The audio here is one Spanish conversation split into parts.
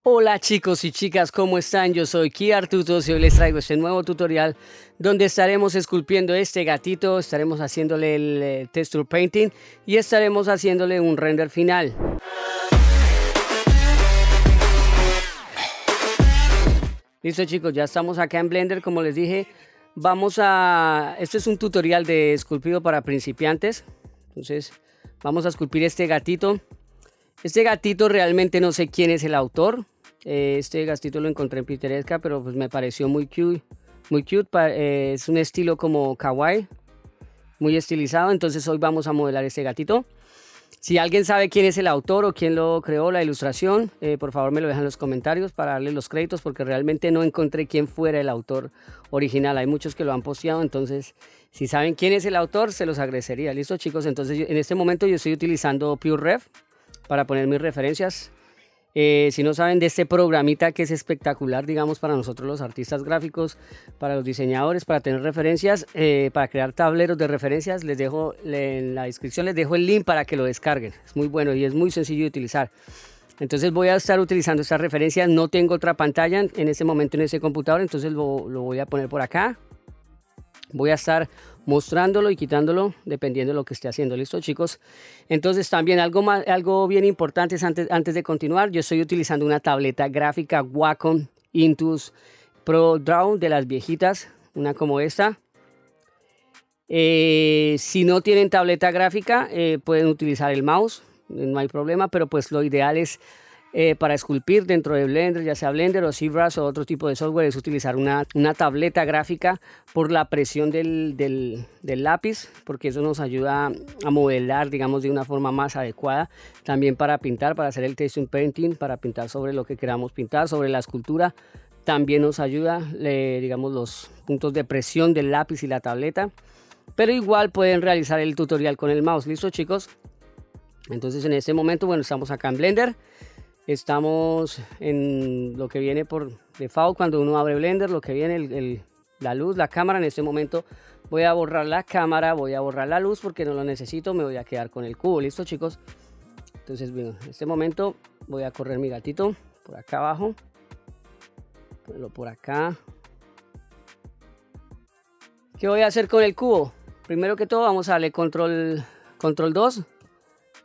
Hola chicos y chicas, ¿cómo están? Yo soy Kiar Tutos y hoy les traigo este nuevo tutorial donde estaremos esculpiendo este gatito, estaremos haciéndole el texture painting y estaremos haciéndole un render final. Listo chicos, ya estamos acá en Blender, como les dije, este es un tutorial de esculpido para principiantes, entonces vamos a esculpir este gatito. Este gatito realmente no sé quién es el autor. Este gatito lo encontré en Pinterest, pero pues me pareció muy cute. Muy cute. Es un estilo como kawaii. Muy estilizado. Entonces hoy vamos a modelar este gatito. Si alguien sabe quién es el autor o quién lo creó, la ilustración, por favor me lo dejan en los comentarios para darle los créditos, porque realmente no encontré quién fuera el autor original. Hay muchos que lo han posteado, entonces si saben quién es el autor, se los agradecería. Listo chicos, entonces en este momento yo estoy utilizando PureRef para poner mis referencias. Si no saben de este programita que es espectacular, digamos, para nosotros los artistas gráficos, para los diseñadores, para tener referencias, para crear tableros de referencias, les dejo en la descripción, les dejo el link para que lo descarguen. Es muy bueno y es muy sencillo de utilizar. Entonces voy a estar utilizando estas referencias. No tengo otra pantalla en este momento en ese computador, entonces lo voy a poner por acá. Voy a estar mostrándolo y quitándolo dependiendo de lo que esté haciendo. ¿Listo chicos? Entonces también algo bien importante es antes de continuar, yo estoy utilizando una tableta gráfica Wacom Intuos Pro Draw de las viejitas, una como esta. Si no tienen tableta gráfica, pueden utilizar el mouse, no hay problema, pero pues lo ideal es para esculpir dentro de Blender, ya sea Blender o ZBrush o otro tipo de software, es utilizar una tableta gráfica por la presión del lápiz, porque eso nos ayuda a modelar, digamos, de una forma más adecuada. También para pintar, para hacer el texture painting, para pintar sobre lo que queramos pintar, sobre la escultura, también nos ayuda, digamos, los puntos de presión del lápiz y la tableta. Pero igual pueden realizar el tutorial con el mouse. ¿Listo chicos? Entonces en este momento, bueno, estamos acá en Blender. Estamos en lo que viene por default cuando uno abre Blender, lo que viene la luz, la cámara. En este momento voy a borrar la cámara, voy a borrar la luz porque no lo necesito, me voy a quedar con el cubo. ¿Listo chicos? Entonces, bueno, en este momento voy a correr mi gatito por acá abajo, ponerlo por acá. ¿Qué voy a hacer con el cubo? Primero que todo vamos a darle control 2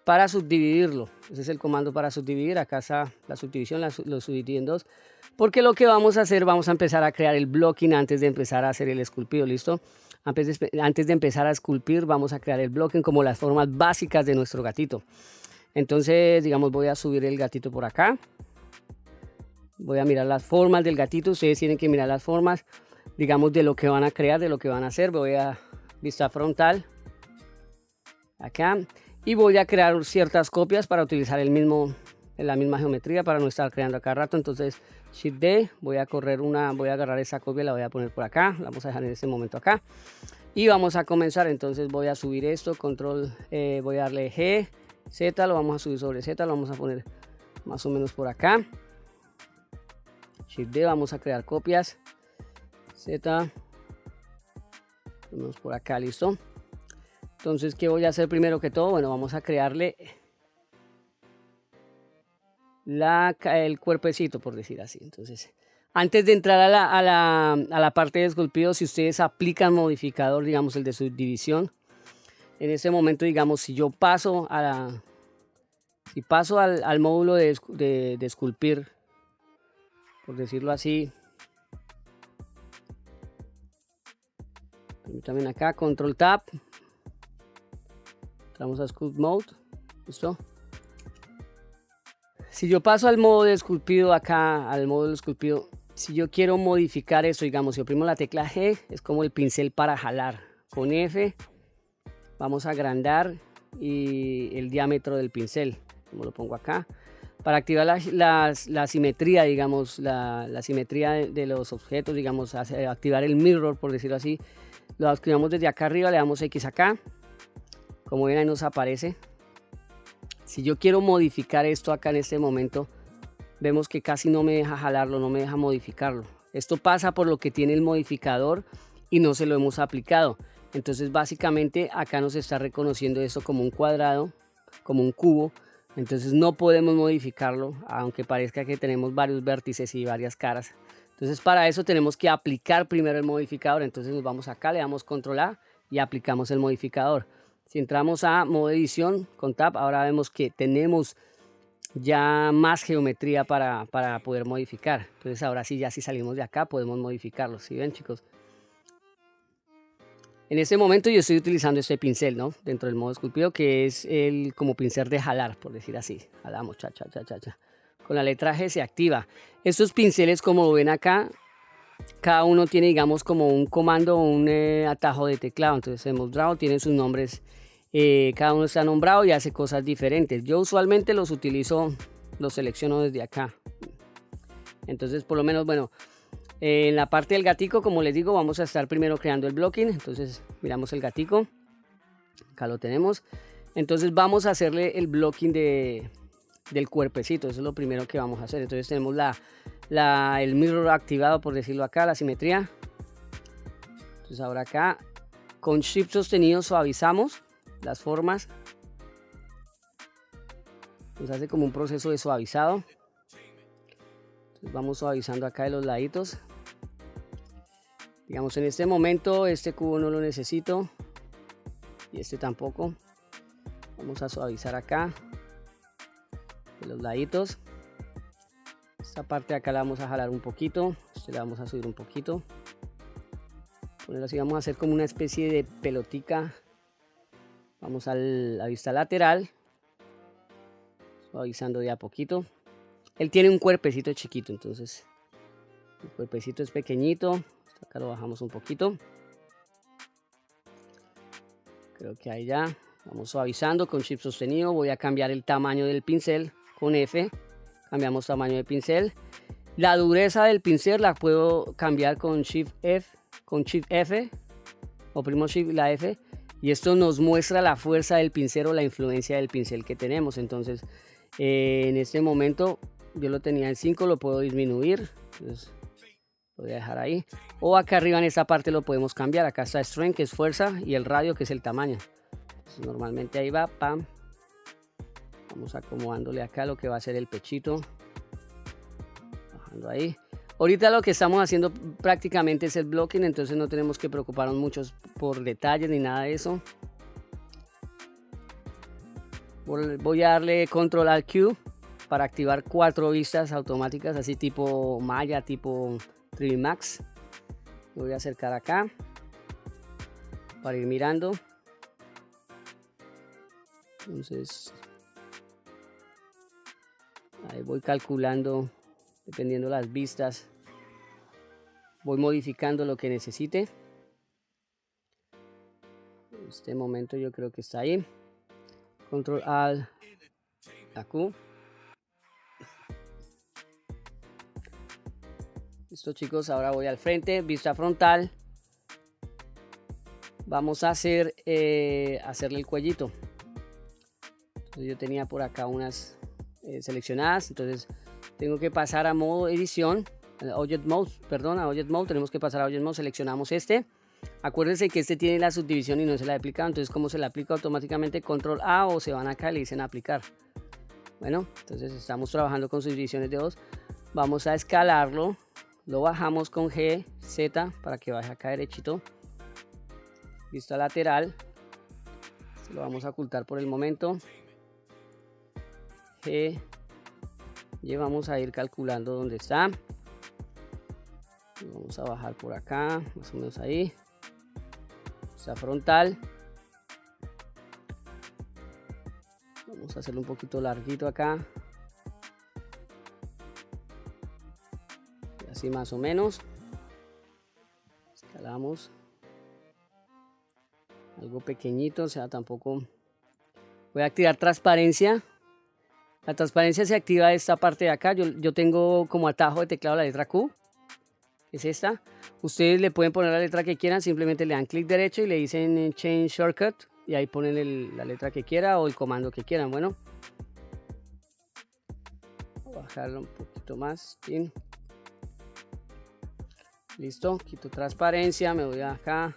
para subdividirlo. Ese es el comando para subdividir. Acá está la subdivisión, lo subdividí en dos. Porque lo que vamos a hacer, vamos a empezar a crear el blocking antes de empezar a hacer el esculpido. ¿Listo? Antes de empezar a esculpir, vamos a crear el blocking como las formas básicas de nuestro gatito. Entonces, digamos, voy a subir el gatito por acá. Voy a mirar las formas del gatito. Ustedes tienen que mirar las formas, digamos, de lo que van a crear, de lo que van a hacer. Voy a vista frontal. Acá. Y voy a crear ciertas copias para utilizar la misma geometría para no estar creando a cada rato. Entonces Shift D, voy a agarrar esa copia, la voy a poner por acá, la vamos a dejar en este momento acá y vamos a comenzar. Entonces voy a subir esto, voy a darle G, Z, lo vamos a subir sobre Z, lo vamos a poner más o menos por acá. Shift D, vamos a crear copias, Z, ponemos por acá, listo. Entonces, ¿qué voy a hacer primero que todo? Bueno, vamos a crearle el cuerpecito, por decir así. Entonces, antes de entrar a la parte de esculpido, si ustedes aplican modificador, digamos el de subdivisión, en ese momento, digamos, si yo paso al módulo de esculpir, por decirlo así, también acá, Control Tab. Vamos a Sculpt Mode, ¿listo? Si yo paso al modo de esculpido acá, al modo de esculpido, si yo quiero modificar eso, digamos, si oprimo la tecla G, es como el pincel para jalar. Con F vamos a agrandar y el diámetro del pincel, como lo pongo acá. Para activar la simetría, digamos, la simetría de los objetos, digamos, activar el mirror, por decirlo así, lo activamos desde acá arriba, le damos X acá. Como ven ahí nos aparece. Si yo quiero modificar esto acá en este momento, vemos que casi no me deja jalarlo, no me deja modificarlo. Esto pasa por lo que tiene el modificador y no se lo hemos aplicado. Entonces básicamente acá nos está reconociendo esto como un cuadrado, como un cubo, Entonces no podemos modificarlo, aunque parezca que tenemos varios vértices y varias caras. Entonces para eso tenemos que aplicar primero el modificador. Entonces nos vamos acá, le damos control A y aplicamos el modificador. Si entramos a modo edición con Tab, ahora vemos que tenemos ya más geometría para poder modificar. Entonces ahora sí, ya si salimos de acá podemos modificarlo. ¿Sí ven, chicos? En este momento yo estoy utilizando este pincel, ¿no? Dentro del modo esculpido, que es el como pincel de jalar, por decir así. Jalamos, cha, cha, cha, cha, cha. Con la letra G se activa. Estos pinceles, como ven acá, cada uno tiene, digamos, como un comando o un atajo de teclado. Entonces, el mostrado tiene sus nombres. Cada uno está nombrado y hace cosas diferentes. Yo usualmente los utilizo, los selecciono desde acá. Entonces, por lo menos, bueno, en la parte del gatico, como les digo, vamos a estar primero creando el blocking. Entonces miramos el gatico, acá lo tenemos. Entonces vamos a hacerle el blocking del cuerpecito. Eso es lo primero que vamos a hacer. Entonces tenemos el mirror activado, por decirlo acá, la simetría. Entonces ahora acá con Shift sostenido suavizamos las formas. Nos hace como un proceso de suavizado. Entonces vamos suavizando acá de los laditos. Digamos, en este momento este cubo no lo necesito y este tampoco. Vamos a suavizar acá de los laditos. Esta parte de acá la vamos a jalar un poquito. Este la vamos a subir un poquito. Ponerlo así, vamos a hacer como una especie de pelotica. Vamos a la vista lateral, suavizando de a poquito. Él tiene un cuerpecito chiquito, entonces el cuerpecito es pequeñito. Acá lo bajamos un poquito. Creo que ahí ya. Vamos suavizando con Shift sostenido. Voy a cambiar el tamaño del pincel con F. Cambiamos tamaño de pincel. La dureza del pincel la puedo cambiar con Shift F. Oprimo Shift la F. Y esto nos muestra la fuerza del pincel o la influencia del pincel que tenemos. Entonces, en este momento yo lo tenía en 5, lo puedo disminuir. Entonces, lo voy a dejar ahí. O acá arriba en esta parte lo podemos cambiar. Acá está Strength, que es fuerza, y el radio, que es el tamaño. Entonces, normalmente ahí va, pam. Vamos acomodándole acá lo que va a ser el pechito. Bajando ahí. Ahorita lo que estamos haciendo prácticamente es el blocking, entonces no tenemos que preocuparnos mucho por detalles ni nada de eso. Voy a darle Control Alt Q para activar 4 vistas automáticas, así tipo Maya, tipo 3D Max. Me voy a acercar acá para ir mirando. Entonces ahí voy calculando, dependiendo las vistas, voy modificando lo que necesite. En este momento yo creo que está ahí. Control Alt Q. Listo, chicos, ahora voy al frente, vista frontal. Vamos a hacerle el cuellito. Entonces yo tenía por acá unas seleccionadas, entonces tengo que pasar a modo edición, Object Mode, tenemos que pasar a Object Mode, seleccionamos este. Acuérdense que este tiene la subdivisión y no se la he aplicado, entonces como se la aplica automáticamente, Control A, o se van acá y le dicen aplicar. Bueno, entonces estamos trabajando con subdivisiones de 2. Vamos a escalarlo, lo bajamos con G, Z para que vaya acá derechito. Vista lateral, lo vamos a ocultar por el momento. G, y vamos a ir calculando dónde está. Vamos a bajar por acá, más o menos ahí. Está frontal. Vamos a hacerlo un poquito larguito acá. Y así más o menos. Escalamos. Algo pequeñito, o sea, tampoco. Voy a activar transparencia. La transparencia se activa de esta parte de acá. Yo tengo como atajo de teclado la letra Q. Es esta. Ustedes le pueden poner la letra que quieran, simplemente le dan clic derecho y le dicen Change Shortcut y ahí ponen la letra que quiera o el comando que quieran. Bueno, voy a bajarlo un poquito más. Bien. Listo, quito transparencia, me voy acá,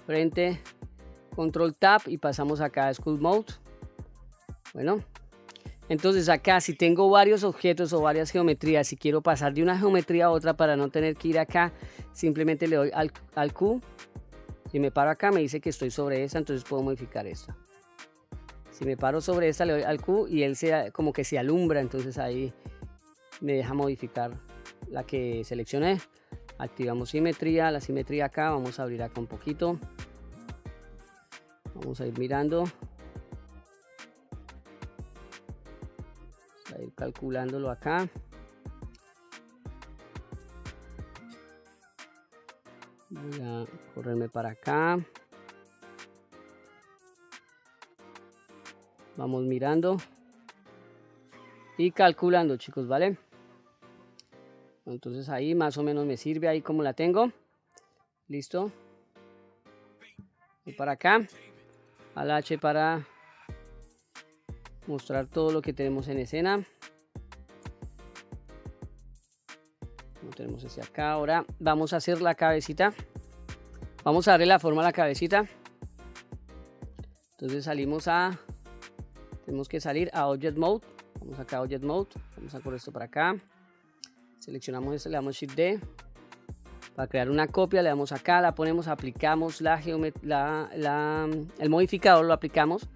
frente, Control Tab y pasamos acá a Sculpt Mode. Bueno, Entonces acá si tengo varios objetos o varias geometrías, si quiero pasar de una geometría a otra para no tener que ir acá, simplemente le doy al Q. Si me paro acá me dice que estoy sobre esta, entonces puedo modificar esta. Si me paro sobre esta le doy al Q y él como que se alumbra, entonces ahí me deja modificar la que seleccioné. Activamos simetría, la simetría acá, vamos a abrir acá un poquito. Vamos a ir mirando. Vamos a ir calculándolo acá. Voy a correrme para acá. Vamos mirando y calculando, chicos, ¿vale? Entonces ahí más o menos me sirve ahí como la tengo. Listo. Voy para acá. Al H para mostrar todo lo que tenemos en escena. Lo tenemos ese acá. Ahora vamos a hacer la cabecita. Vamos a darle la forma a la cabecita. Entonces tenemos que salir a Object Mode. Vamos acá a Object Mode. Vamos a por esto para acá. Seleccionamos esto, le damos Shift D. Para crear una copia le damos acá, la ponemos, aplicamos el modificador, lo aplicamos.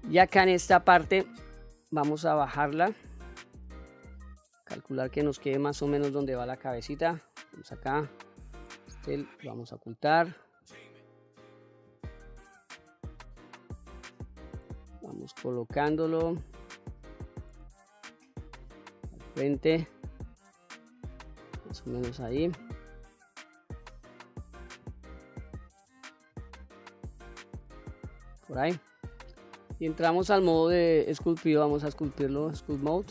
Y acá en esta parte vamos a bajarla. Calcular que nos quede más o menos donde va la cabecita. Vamos acá. Vamos a ocultar. Vamos colocándolo al frente, más o menos ahí. Por ahí. Y entramos al modo de esculpido. Vamos a esculpirlo, Sculpt Mode.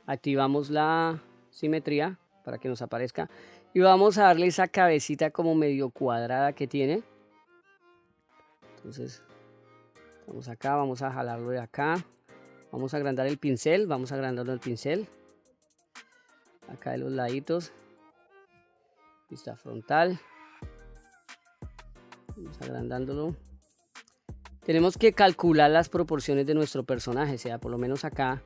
Activamos la simetría para que nos aparezca. Y vamos a darle esa cabecita como medio cuadrada que tiene. Entonces, vamos acá, vamos a jalarlo de acá. Vamos a agrandar el pincel, vamos a agrandarlo el pincel. Acá de los laditos. Vista frontal. Vamos agrandándolo. Tenemos que calcular las proporciones de nuestro personaje, o sea, por lo menos acá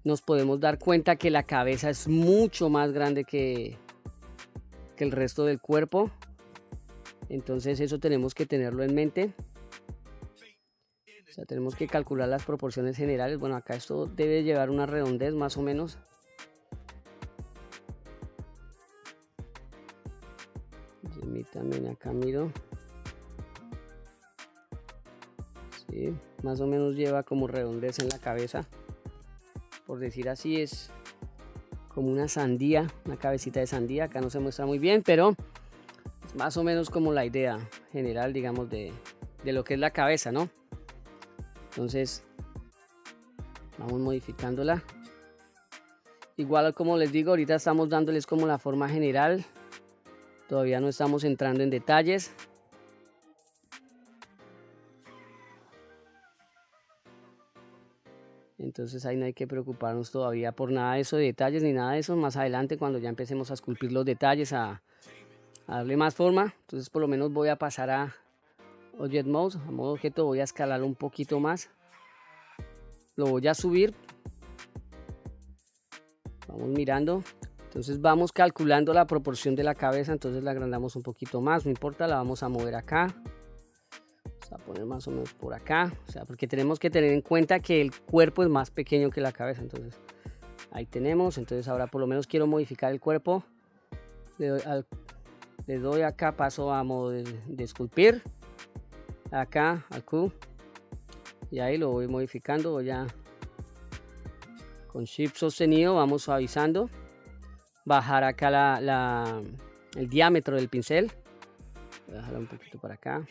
nos podemos dar cuenta que la cabeza es mucho más grande que el resto del cuerpo. Entonces eso tenemos que tenerlo en mente. O sea, tenemos que calcular las proporciones generales. Bueno, acá esto debe llevar una redondez más o menos. Y también acá miro. Sí, más o menos lleva como redondez en la cabeza. Por decir así, es como una sandía, una cabecita de sandía. Acá no se muestra muy bien, pero es más o menos como la idea general, digamos, de lo que es la cabeza, ¿no? Entonces, vamos modificándola. Igual como les digo, ahorita estamos dándoles como la forma general. Todavía no estamos entrando en detalles. Entonces ahí no hay que preocuparnos todavía por nada de eso de detalles ni nada de eso. Más adelante cuando ya empecemos a esculpir los detalles, a darle más forma. Entonces por lo menos voy a pasar a Object Mode, a modo objeto. Voy a escalar un poquito más. Lo voy a subir. Vamos mirando. Entonces vamos calculando la proporción de la cabeza. Entonces la agrandamos un poquito más. No importa, la vamos a mover acá. A poner más o menos por acá, o sea, porque tenemos que tener en cuenta que el cuerpo es más pequeño que la cabeza. Entonces ahí tenemos. Entonces ahora por lo menos quiero modificar el cuerpo. Le doy acá, paso a modo de esculpir, acá al Q, y ahí lo voy modificando. Voy a con Shift sostenido, vamos suavizando, bajar acá el diámetro del pincel. Voy a dejarlo un poquito para acá.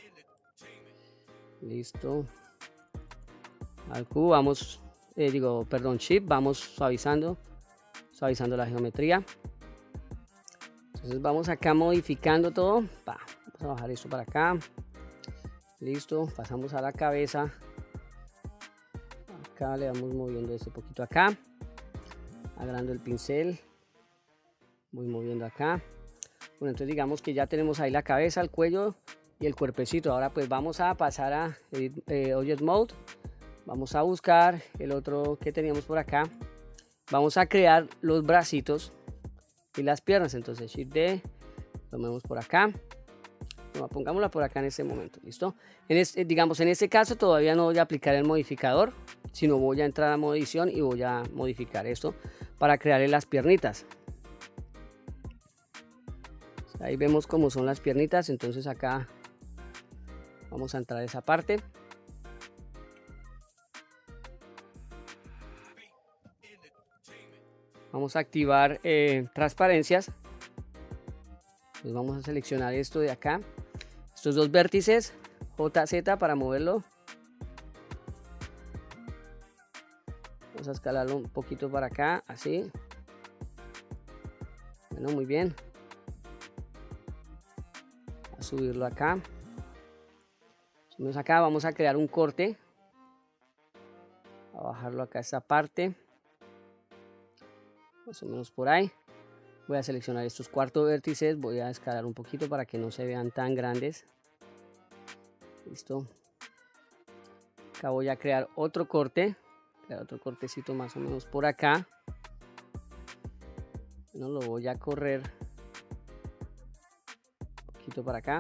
Listo. Al Q vamos, Shift, vamos suavizando la geometría. Entonces vamos acá modificando todo. Vamos a bajar esto para acá. Listo. Pasamos a la cabeza. Acá le vamos moviendo este poquito acá. Agrando el pincel. Voy moviendo acá. Bueno, entonces digamos que ya tenemos ahí la cabeza, el cuello y el cuerpecito. Ahora pues vamos a pasar a Object Mode. Vamos a buscar el otro que teníamos por acá. Vamos a crear los bracitos y las piernas. Entonces Shift D, lo movemos por acá. No, pongámosla por acá en este momento, ¿listo? Digamos, en este caso todavía no voy a aplicar el modificador, sino voy a entrar a modo edición y voy a modificar esto para crearle las piernitas. Ahí vemos cómo son las piernitas, entonces acá vamos a entrar a esa parte. Vamos a activar transparencias. Pues vamos a seleccionar esto de acá. Estos dos vértices, JZ para moverlo. Vamos a escalarlo un poquito para acá, así. Bueno, muy bien. A subirlo acá. Subimos acá, vamos a crear un corte. A bajarlo acá a esta parte. Más o menos por ahí. Voy a seleccionar estos cuartos vértices, voy a escalar un poquito para que no se vean tan grandes. Listo. Acá voy a crear otro corte, otro cortecito más o menos por acá. No lo voy a correr un poquito para acá.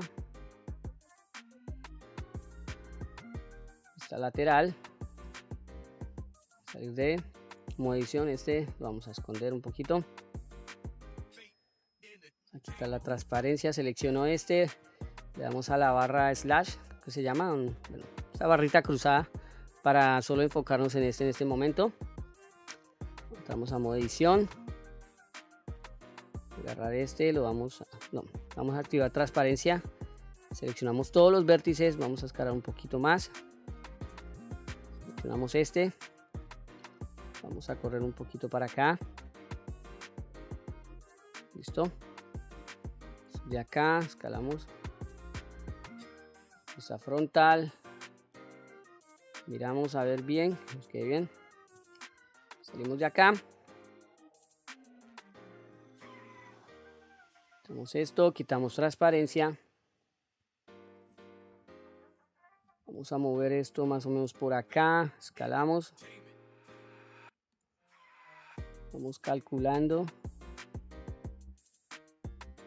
Esta lateral. Salir de como edición, lo vamos a esconder un poquito. Aquí está la transparencia, selecciono le damos a la barra slash, que se llama, bueno, esta barrita cruzada, para solo enfocarnos en este momento. Entramos a modo edición, agarrar vamos a activar transparencia, seleccionamos todos los vértices, vamos a escalar un poquito más, seleccionamos vamos a correr un poquito para acá, listo. De acá escalamos esta frontal, miramos a ver bien, nos quede bien, salimos de acá, hacemos esto, quitamos transparencia, vamos a mover esto más o menos por acá, escalamos, vamos calculando,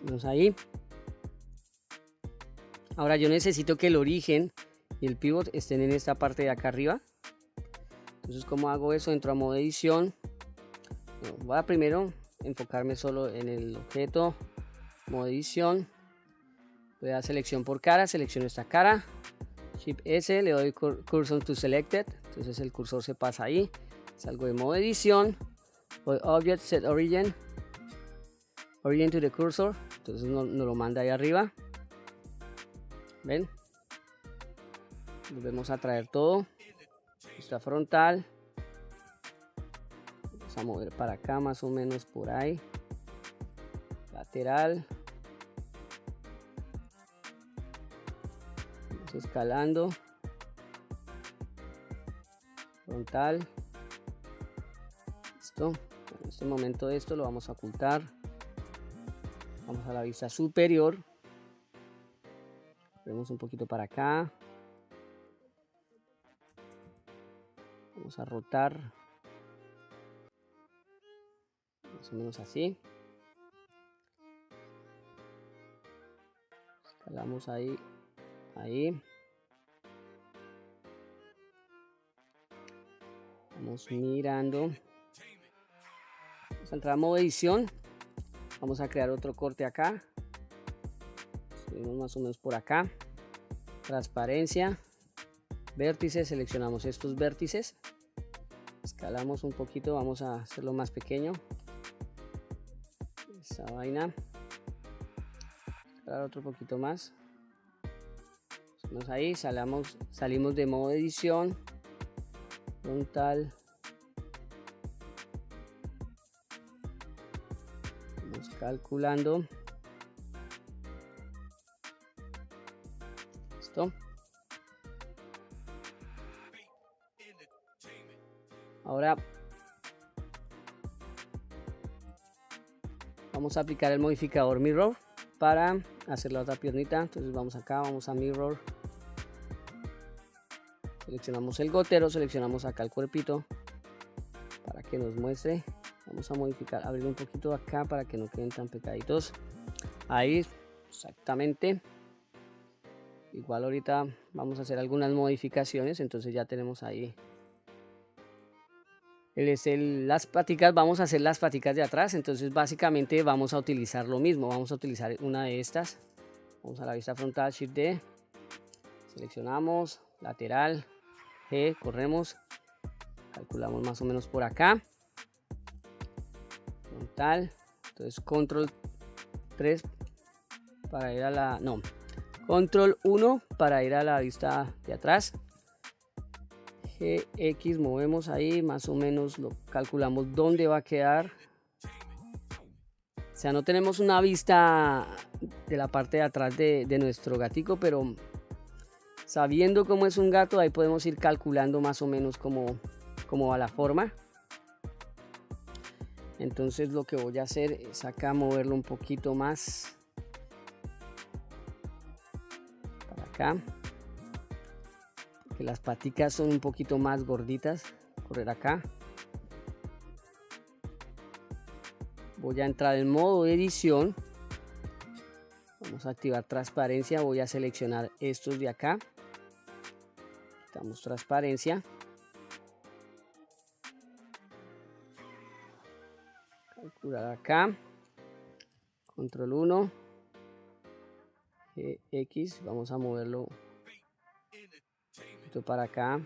vamos ahí. Ahora yo necesito que el origen y el pivot estén en esta parte de acá arriba. Entonces, ¿cómo hago eso? Entro a modo edición. Bueno, voy a primero enfocarme solo en el objeto. Modo edición. Voy a selección por cara. Selecciono esta cara. Shift S. Le doy cursor to selected. Entonces el cursor se pasa ahí. Salgo de modo edición. Voy Object Set Origin. Origin to the cursor. Entonces nos lo manda ahí arriba. ¿Ven? Volvemos a traer todo. Esta frontal. Vamos a mover para acá más o menos por ahí. Lateral. Vamos escalando. Frontal. Listo. En este momento esto lo vamos a ocultar. Vamos a la vista superior. Vemos un poquito para acá. Vamos a rotar. Más o menos así. Escalamos ahí. Ahí. Vamos mirando. Vamos a entrar a modo edición. Vamos a crear otro corte acá. Subimos más o menos por acá. Transparencia. Vértices. Seleccionamos estos vértices. Escalamos un poquito. Vamos a hacerlo más pequeño. Esa vaina. Escalar otro poquito más. Vamos ahí. Salimos de modo edición. Frontal. Vamos calculando. Listo. Ahora vamos a aplicar el modificador mirror para hacer la otra piernita. Entonces vamos acá, vamos a mirror, Seleccionamos el gotero, seleccionamos acá el cuerpito para que nos muestre. Vamos a modificar, abrir un poquito acá para que no queden tan pegaditos. Ahí, exactamente. Igual ahorita vamos a hacer algunas modificaciones, entonces ya tenemos ahí. Las paticas, vamos a hacer las paticas de atrás, entonces básicamente vamos a utilizar lo mismo. Vamos a utilizar una de estas. Vamos a la vista frontal, Shift D. Seleccionamos, lateral, G, corremos. Calculamos más o menos por acá. Frontal, entonces control 3 para ir a la, no, control 1 para ir a la vista de atrás. GX, movemos ahí, más o menos lo calculamos dónde va a quedar. O sea, no tenemos una vista de la parte de atrás de nuestro gatico, pero sabiendo cómo es un gato, ahí podemos ir calculando más o menos cómo va la forma. Entonces lo que voy a hacer es acá moverlo un poquito más para acá, que las paticas son un poquito más gorditas. Correr acá. Voy a entrar en modo edición. Vamos a activar transparencia. Voy a seleccionar estos de acá. Quitamos transparencia. Calcular acá. Control 1. X. Vamos a moverlo para acá.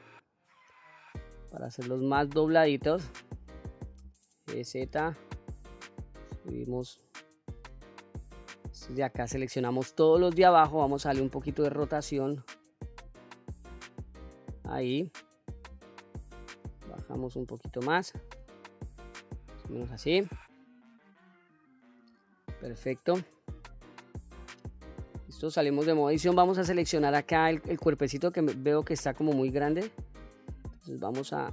Para hacerlos más dobladitos. Z. Subimos. De acá seleccionamos todos los de abajo. Vamos a darle un poquito de rotación. Ahí. Bajamos un poquito más. Más o menos así. Perfecto. Listo, salimos de modo edición. Vamos a seleccionar acá el cuerpecito que veo que está como muy grande. Entonces vamos a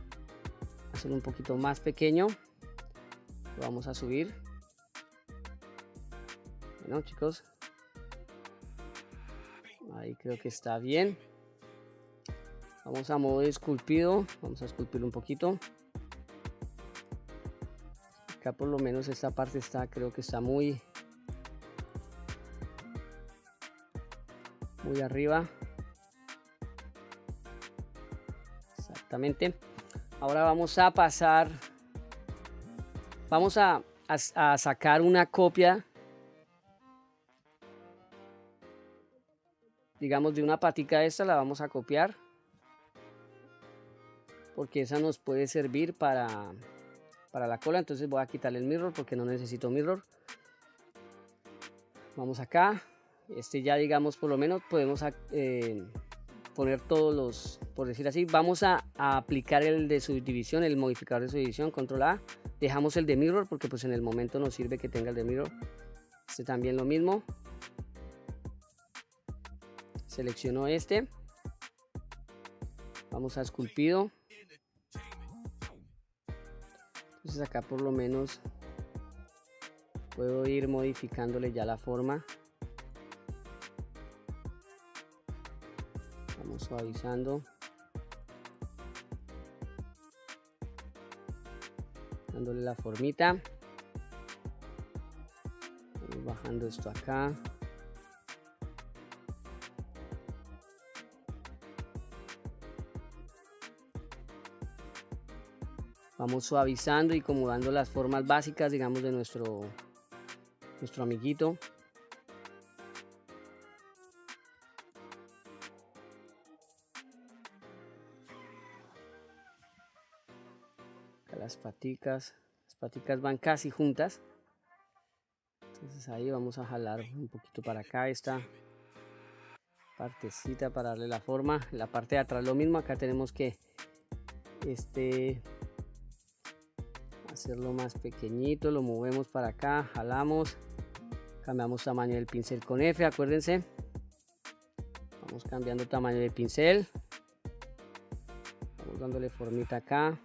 hacer un poquito más pequeño. Lo vamos a subir. Bueno, chicos. Ahí creo que está bien. Vamos a modo esculpido. Vamos a esculpirlo un poquito. Acá por lo menos esta parte está, creo que está muy arriba. Exactamente. Ahora vamos a pasar. Vamos a sacar una copia, digamos, de una patica esta. La vamos a copiar porque esa nos puede servir para la cola. Entonces voy a quitarle el mirror porque no necesito mirror. Vamos acá. Ya, digamos, por lo menos podemos poner todos los, por decir así. Vamos a aplicar el de subdivisión, el modificador de subdivisión, control A. Dejamos el de mirror porque pues en el momento nos sirve que tenga el de mirror. También lo mismo. Selecciono este. Vamos a esculpido. Entonces acá por lo menos puedo ir modificándole ya la forma. Vamos suavizando. Dándole la formita. Vamos bajando esto acá. Vamos suavizando y acomodando las formas básicas, digamos, de nuestro amiguito. Acá las paticas van casi juntas. Entonces ahí vamos a jalar un poquito para acá esta partecita para darle la forma. En la parte de atrás lo mismo. Acá tenemos que hacerlo más pequeñito, lo movemos para acá, jalamos, cambiamos tamaño del pincel con F, acuérdense, vamos cambiando tamaño del pincel, vamos dándole formita acá,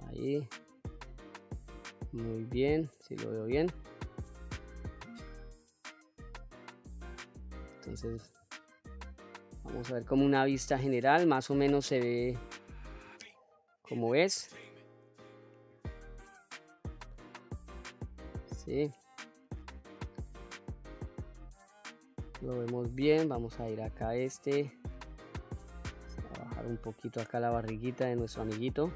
ahí, muy bien, si lo veo bien. Entonces vamos a ver como una vista general, más o menos se ve como es. Sí. Lo vemos bien, vamos a ir acá a a bajar un poquito acá la barriguita de nuestro amiguito.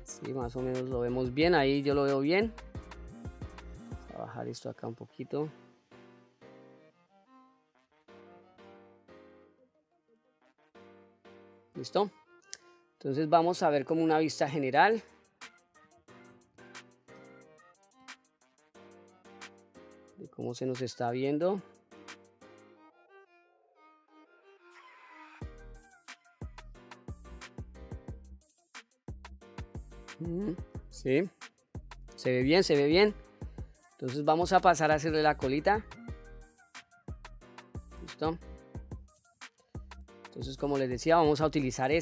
Sí, más o menos lo vemos bien, ahí yo lo veo bien. Vamos a bajar esto acá un poquito. ¿Listo? Entonces vamos a ver como una vista general. De cómo se nos está viendo. Sí, se ve bien, se ve bien. Entonces vamos a pasar a hacerle la colita. ¿Listo? Entonces, como les decía, vamos a utilizar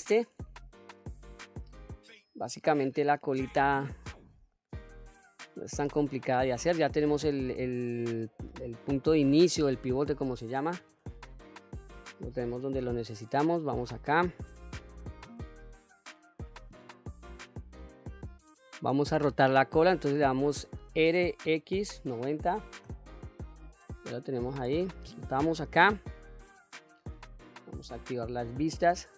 Básicamente la colita no es tan complicada de hacer. Ya tenemos el punto de inicio, el pivote, como se llama. Lo tenemos donde lo necesitamos. Vamos acá. Vamos a rotar la cola, entonces le damos RX90. Ya lo tenemos ahí. Soltamos acá. Vamos a activar las vistas.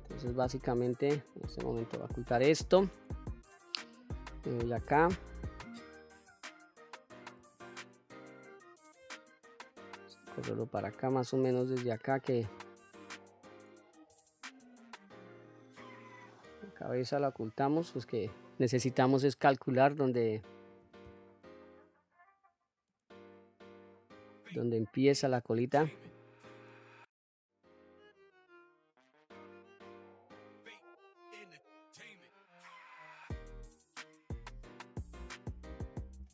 Entonces básicamente en este momento va a ocultar esto. Le doy acá. Correrlo para acá, más o menos desde acá, que la cabeza la ocultamos, pues que necesitamos es calcular dónde empieza la colita.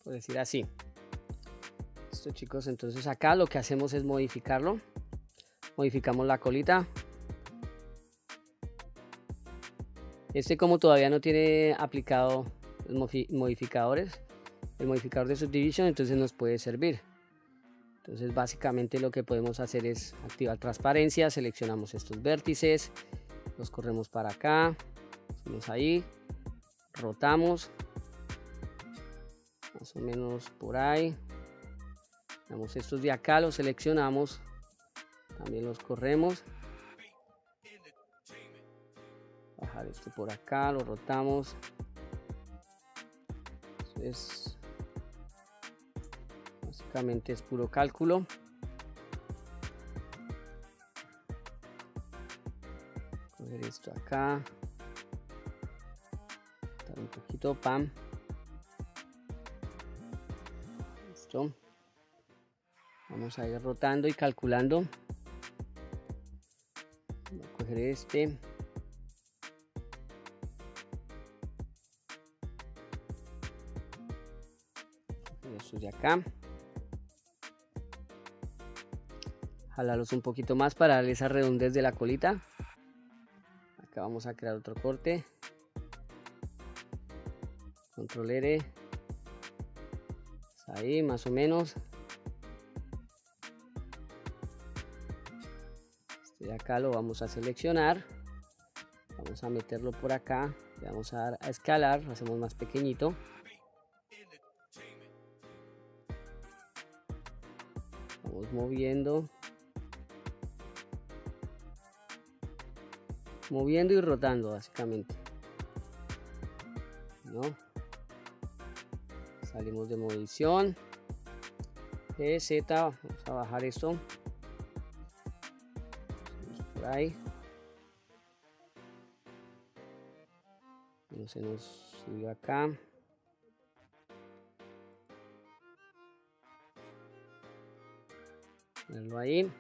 Por decir así. Listo, chicos, entonces acá lo que hacemos es modificarlo. Modificamos la colita. Como todavía no tiene aplicado los modificadores, el modificador de Subdivision, entonces nos puede servir. Entonces básicamente lo que podemos hacer es activar transparencia, seleccionamos estos vértices, los corremos para acá, hacemos ahí, rotamos, más o menos por ahí. Damos estos de acá, los seleccionamos, también los corremos. Bajar esto por acá, lo rotamos. Entonces, básicamente es puro cálculo. Coger esto acá. Dar un poquito, pam. Listo. Vamos a ir rotando y calculando. Voy a coger estos de acá, jalarlos un poquito más para darle esa redondez de la colita. Acá vamos a crear otro corte, control R, ahí más o menos. Este de acá lo vamos a seleccionar, vamos a meterlo por acá, le vamos a dar a escalar, lo hacemos más pequeñito. Vamos moviendo y rotando básicamente, ¿no? Salimos de movilización, Z, vamos a bajar esto por ahí, no se nos subió acá. Ponerlo ahí.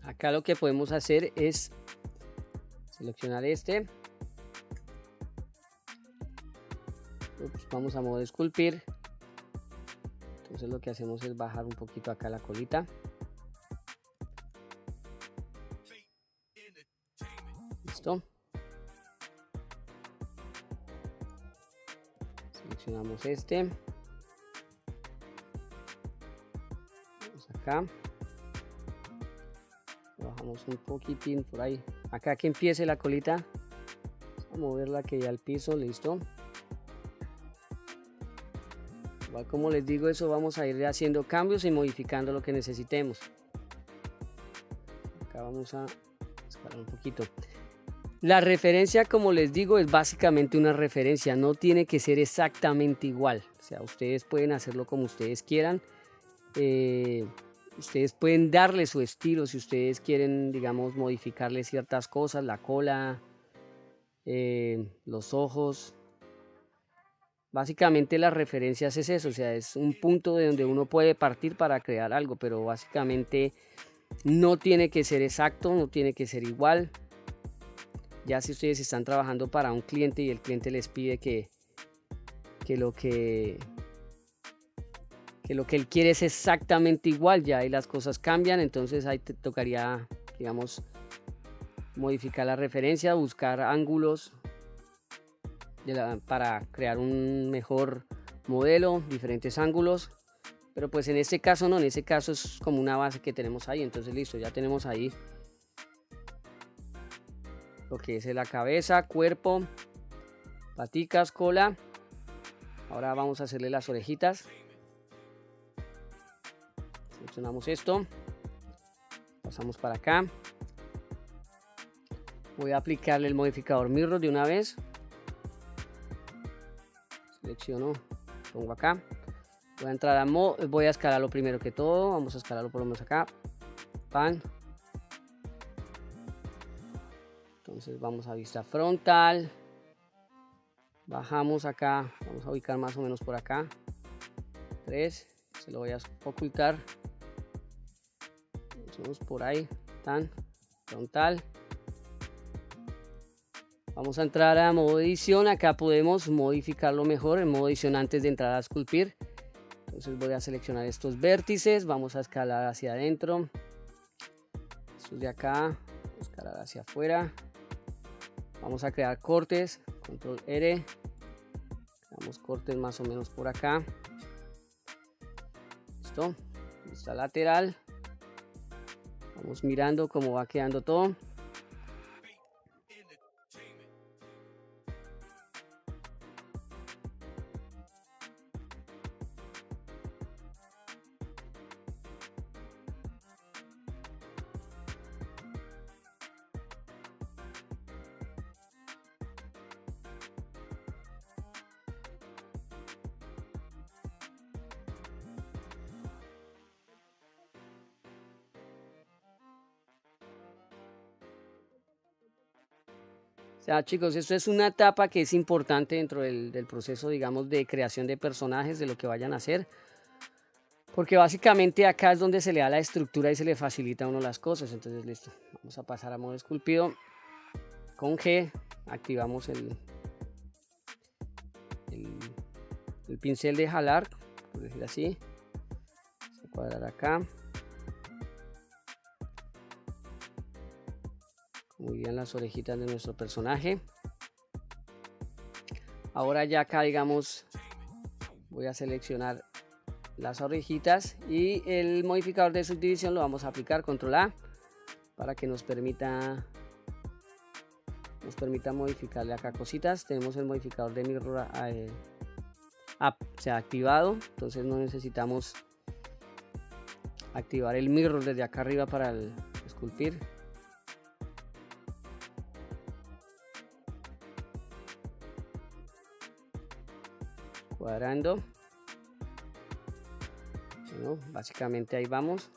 Acá lo que podemos hacer es seleccionar vamos a modo de esculpir. Entonces lo que hacemos es bajar un poquito acá la colita. Listo. Seleccionamos este. Vamos acá. Bajamos un poquitín por ahí. Acá que empiece la colita. Vamos a moverla que ya al piso. Listo. Igual como les digo, eso vamos a ir haciendo cambios y modificando lo que necesitemos. Acá vamos a escalar un poquito. La referencia, como les digo, es básicamente una referencia, no tiene que ser exactamente igual. O sea, ustedes pueden hacerlo como ustedes quieran. Ustedes pueden darle su estilo si ustedes quieren, digamos, modificarle ciertas cosas, la cola, los ojos. Básicamente las referencias es eso, o sea, es un punto de donde uno puede partir para crear algo, pero básicamente no tiene que ser exacto, no tiene que ser igual. Ya si ustedes están trabajando para un cliente y el cliente les pide que lo que él quiere es exactamente igual, ya ahí las cosas cambian, entonces ahí te tocaría, digamos, modificar la referencia, buscar ángulos para crear un mejor modelo, diferentes ángulos, pero pues en este caso no, en este caso es como una base que tenemos ahí, entonces listo, ya tenemos ahí lo que es la cabeza, cuerpo, paticas, cola. Ahora vamos a hacerle las orejitas. Seleccionamos esto, pasamos para acá. Voy a aplicarle el modificador mirror de una vez. Selecciono, pongo acá. Voy a entrar voy a escalarlo primero que todo. Vamos a escalarlo por lo menos acá. Pan. Entonces vamos a vista frontal. Bajamos acá. Vamos a ubicar más o menos por acá. 3. Se lo voy a ocultar. Vamos por ahí. Tan. Frontal. Vamos a entrar a modo edición. Acá podemos modificarlo mejor en modo edición antes de entrar a esculpir. Entonces voy a seleccionar estos vértices. Vamos a escalar hacia adentro. Estos de acá. Escalar hacia afuera. Vamos a crear cortes. Control R. Creamos cortes más o menos por acá. Listo. Vista lateral. Vamos mirando cómo va quedando todo. O sea, chicos, esto es una etapa que es importante dentro del proceso, digamos, de creación de personajes, de lo que vayan a hacer. Porque básicamente acá es donde se le da la estructura y se le facilita a uno las cosas. Entonces, listo. Vamos a pasar a modo esculpido. Con G activamos el pincel de jalar, por decir así. Vamos a cuadrar acá. Muy bien, las orejitas de nuestro personaje. Ahora ya acá, digamos, voy a seleccionar las orejitas y el modificador de subdivisión lo vamos a aplicar, control A, para que nos permita modificarle acá cositas. Tenemos el modificador de mirror se ha activado, entonces no necesitamos activar el mirror desde acá arriba para el esculpir. Cuadrando. Bueno, básicamente ahí vamos.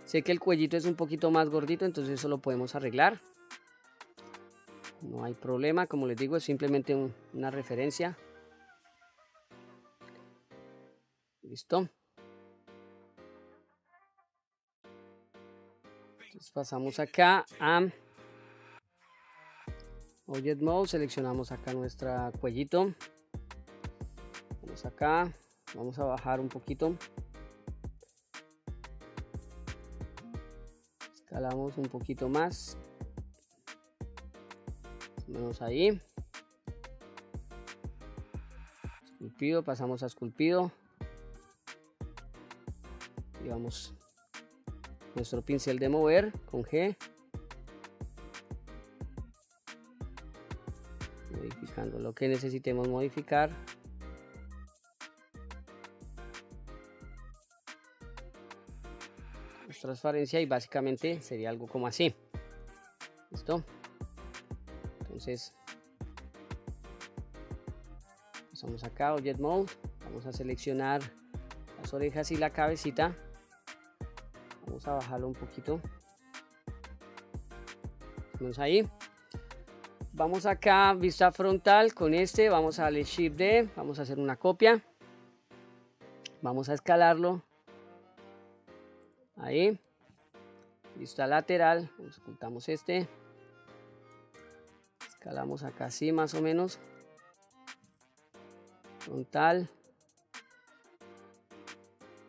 Sé que el cuellito es un poquito más gordito, entonces eso lo podemos arreglar. No hay problema, como les digo, es simplemente una referencia. Listo. Entonces pasamos acá a Object Mode, seleccionamos acá nuestro cuellito. Vamos acá, vamos a bajar un poquito. Escalamos un poquito más. Vamos ahí. Esculpido, pasamos a esculpido. Y vamos nuestro pincel de mover con G. Modificando lo que necesitemos modificar. Transparencia y básicamente sería algo como así. ¿Listo? Entonces pasamos acá, Object Mode, vamos a seleccionar las orejas y la cabecita, vamos a bajarlo un poquito, vamos ahí, vamos acá, vista frontal, con este vamos a darle Shift D, vamos a hacer una copia, vamos a escalarlo, ahí, vista lateral, ocultamos este, escalamos acá así más o menos, frontal,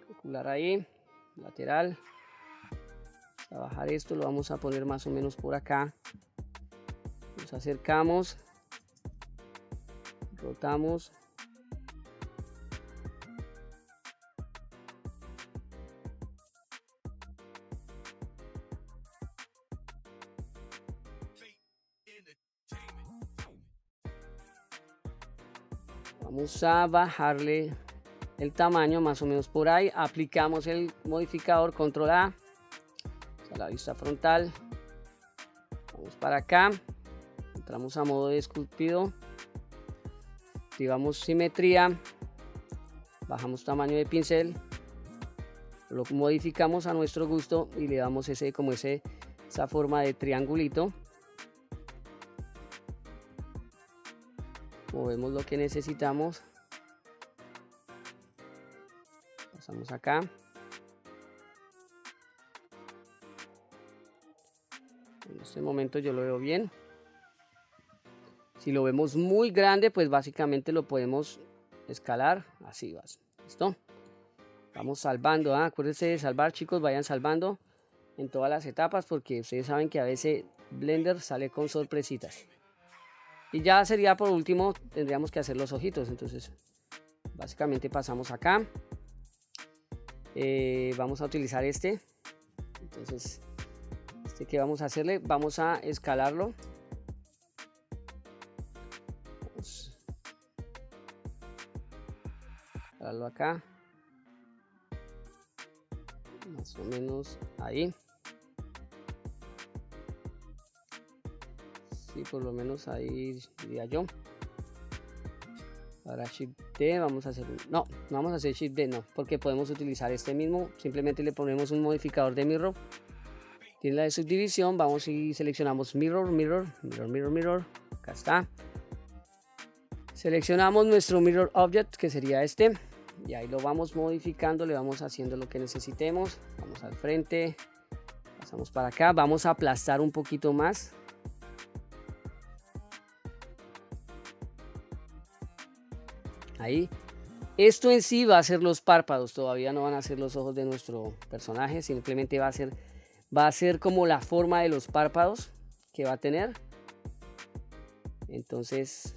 calcular ahí, lateral, a bajar esto, lo vamos a poner más o menos por acá, nos acercamos, rotamos, vamos a bajarle el tamaño más o menos por ahí, aplicamos el modificador control A, a la vista frontal, vamos para acá, entramos a modo de esculpido, activamos simetría, bajamos tamaño de pincel, lo modificamos a nuestro gusto y le damos esa forma de triangulito. Movemos lo que necesitamos, pasamos acá, en este momento yo lo veo bien. Si lo vemos muy grande, pues básicamente lo podemos escalar, así va. ¿Listo? Vamos salvando, acuérdense de salvar, chicos, vayan salvando en todas las etapas porque ustedes saben que a veces Blender sale con sorpresitas. Y ya sería por último, tendríamos que hacer los ojitos. Entonces básicamente pasamos acá, vamos a utilizar este. Entonces este que vamos a hacerle, vamos a escalarlo, vamos a escalarlo acá más o menos ahí. Sí, por lo menos ahí diría yo. Para Shift D vamos a hacer no vamos a hacer Shift D, no, porque podemos utilizar este mismo, simplemente le ponemos un modificador de mirror, tiene la de subdivisión, vamos y seleccionamos mirror, acá está, seleccionamos nuestro mirror object que sería este y ahí lo vamos modificando, le vamos haciendo lo que necesitemos, vamos al frente, pasamos para acá, vamos a aplastar un poquito más. Ahí, esto en sí va a ser los párpados, todavía no van a ser los ojos de nuestro personaje, simplemente va a ser como la forma de los párpados que va a tener. Entonces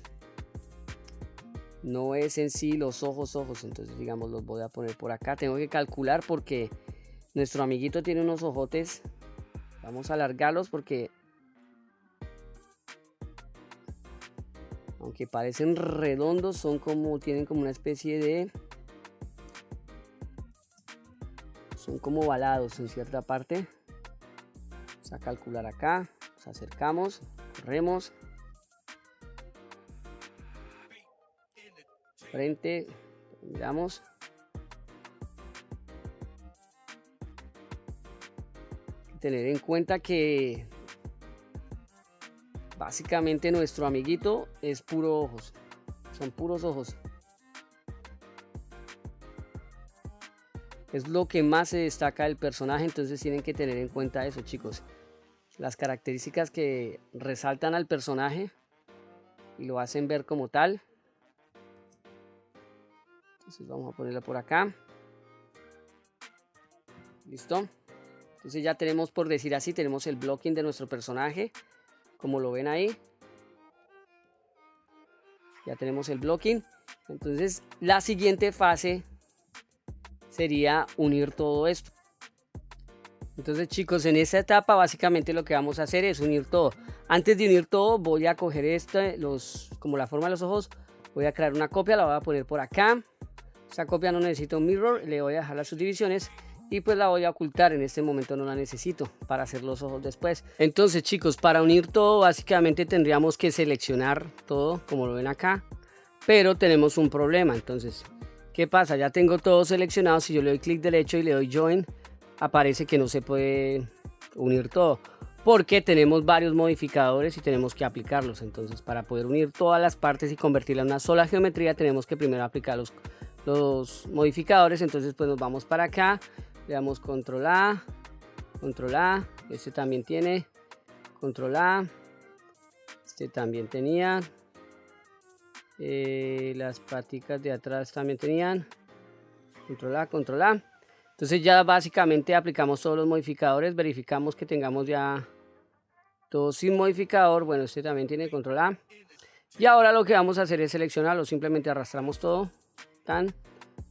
no es en sí los ojos, entonces digamos los voy a poner por acá, tengo que calcular porque nuestro amiguito tiene unos ojotes, vamos a alargarlos porque aunque parecen redondos, tienen como una especie de, son como ovalados en cierta parte. Vamos a calcular acá, nos acercamos, corremos, frente, miramos, hay que tener en cuenta que básicamente nuestro amiguito es puro ojos, son puros ojos. Es lo que más se destaca del personaje, entonces tienen que tener en cuenta eso, chicos. Las características que resaltan al personaje y lo hacen ver como tal. Entonces vamos a ponerlo por acá. Listo. Entonces ya tenemos, por decir así, tenemos el blocking de nuestro personaje, como lo ven ahí. Ya tenemos el blocking. Entonces la siguiente fase sería unir todo esto. Entonces chicos, en esta etapa básicamente lo que vamos a hacer es unir todo. Antes de unir todo voy a coger como la forma de los ojos, voy a crear una copia, la voy a poner por acá. Esta copia no necesita un mirror, le voy a dejar las subdivisiones y pues la voy a ocultar. En este momento no la necesito para hacer los ojos después. Entonces chicos, para unir todo básicamente tendríamos que seleccionar todo como lo ven acá, pero tenemos un problema. Entonces, ¿qué pasa? Ya tengo todo seleccionado. Si yo le doy clic derecho y le doy join, aparece que no se puede unir todo porque tenemos varios modificadores y tenemos que aplicarlos. Entonces, para poder unir todas las partes y convertirla en una sola geometría, tenemos que primero aplicar los modificadores. Entonces pues nos vamos para acá, le damos control A, este también tiene control A, este también tenía, las paticas de atrás también tenían control A. Entonces ya básicamente aplicamos todos los modificadores, verificamos que tengamos ya todo sin modificador. Bueno, este también tiene control A. Y ahora lo que vamos a hacer es seleccionarlo, simplemente arrastramos todo,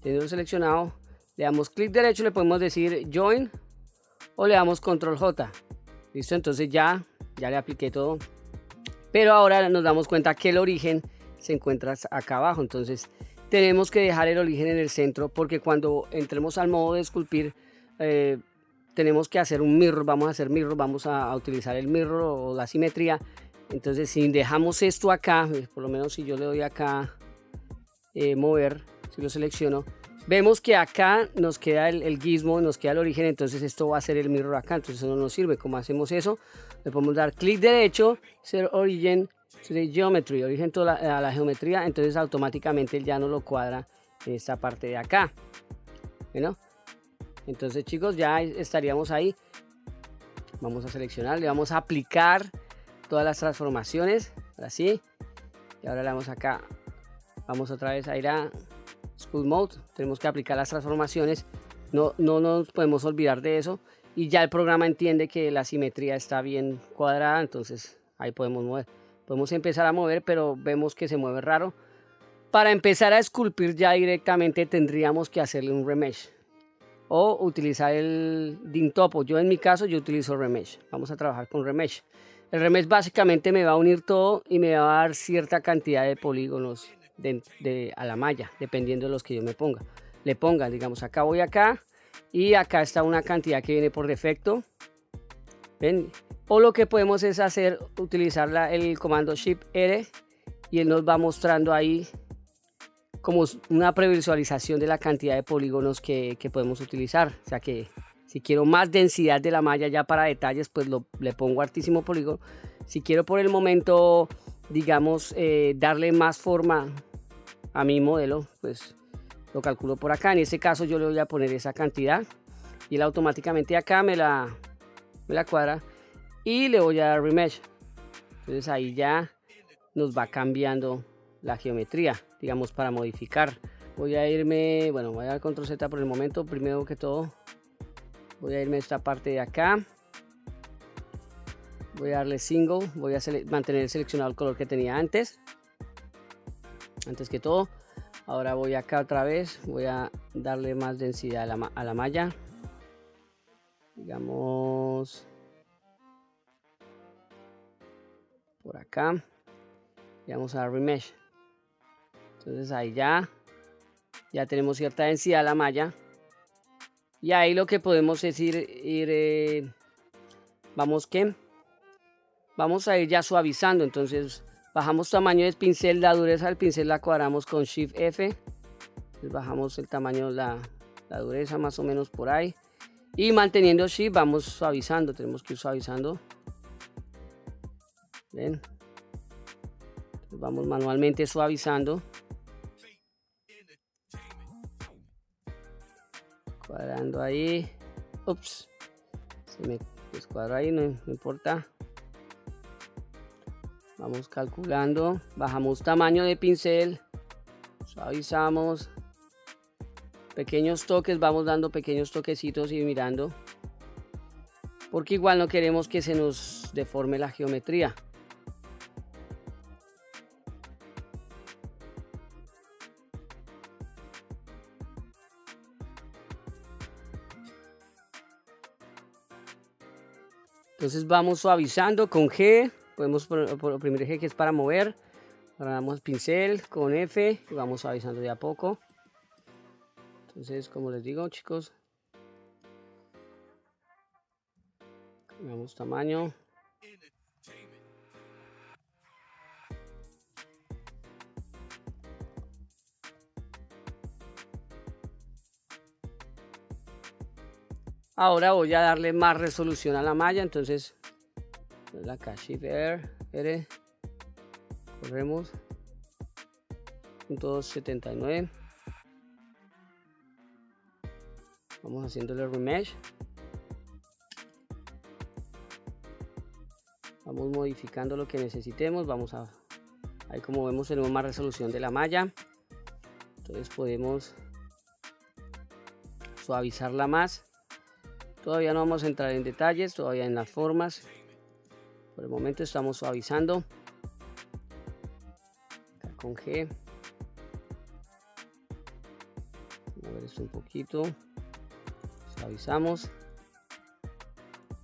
teniendo seleccionado, le damos clic derecho, le podemos decir join o le damos control J. Listo, entonces ya le apliqué todo. Pero ahora nos damos cuenta que el origen se encuentra acá abajo, entonces tenemos que dejar el origen en el centro porque cuando entremos al modo de esculpir tenemos que hacer un mirror, vamos a utilizar el mirror o la simetría. Entonces si dejamos esto acá, por lo menos si yo le doy acá mover, si lo selecciono, vemos que acá nos queda el gizmo, nos queda el origen, entonces esto va a ser el mirror acá, entonces eso no nos sirve. ¿Cómo hacemos eso? Le podemos dar clic derecho, ser origin, geometry, origen a la geometría, entonces automáticamente él ya no lo cuadra en esta parte de acá. Bueno, entonces chicos, ya estaríamos ahí. Vamos a seleccionar, le vamos a aplicar todas las transformaciones, así. Y ahora le damos acá, vamos otra vez a ir a School Mode, tenemos que aplicar las transformaciones, no nos podemos olvidar de eso. Y ya el programa entiende que la simetría está bien cuadrada, entonces ahí podemos mover. Podemos empezar a mover, pero vemos que se mueve raro. Para empezar a esculpir ya directamente tendríamos que hacerle un remesh o utilizar el DIN Topo. Yo en mi caso yo utilizo remesh. Vamos a trabajar con remesh. El remesh básicamente me va a unir todo y me va a dar cierta cantidad de polígonos a la malla, dependiendo de los que yo le ponga. Digamos, acá voy acá y acá está una cantidad que viene por defecto. ¿Ven? O lo que podemos es utilizar el comando Shift R y él nos va mostrando ahí como una previsualización de la cantidad de polígonos que podemos utilizar. O sea que si quiero más densidad de la malla ya para detalles, pues le pongo hartísimo polígono. Si quiero por el momento, digamos, darle más forma a mi modelo, pues lo calculo por acá. En este caso yo le voy a poner esa cantidad y él automáticamente acá me la cuadra. Y le voy a dar remesh. Entonces ahí ya nos va cambiando la geometría, digamos, para modificar. Voy a dar control Z por el momento. Primero que todo voy a irme a esta parte de acá, voy a darle single, voy a mantener seleccionado el color que tenía antes que todo. Ahora voy acá otra vez, voy a darle más densidad a la malla, digamos por acá, y vamos a dar remesh. Entonces ahí ya tenemos cierta densidad a la malla. Y ahí lo que podemos es vamos a ir ya suavizando. Entonces bajamos tamaño del pincel, la dureza del pincel la cuadramos con Shift F. Entonces bajamos el tamaño, la dureza más o menos por ahí. Y manteniendo Shift vamos suavizando, tenemos que ir suavizando. ¿Ven? Entonces vamos manualmente suavizando. Cuadrando ahí. Ups, se me descuadró ahí, no importa. Vamos calculando, bajamos tamaño de pincel, suavizamos, pequeños toques, vamos dando pequeños toquecitos y mirando, porque igual no queremos que se nos deforme la geometría. Entonces vamos suavizando con G, podemos oprimir G, que es para mover. Ahora damos el pincel con F y vamos suavizando de a poco. Entonces, como les digo, chicos, cambiamos tamaño. Ahora voy a darle más resolución a la malla, entonces la Shift R, corremos, 279, vamos haciéndole remesh, vamos modificando lo que necesitemos, vamos a, ahí como vemos tenemos más resolución de la malla, entonces podemos suavizarla más. Todavía no vamos a entrar en detalles, todavía en las formas. Por el momento estamos suavizando. Acá con G. A ver esto un poquito. Suavizamos.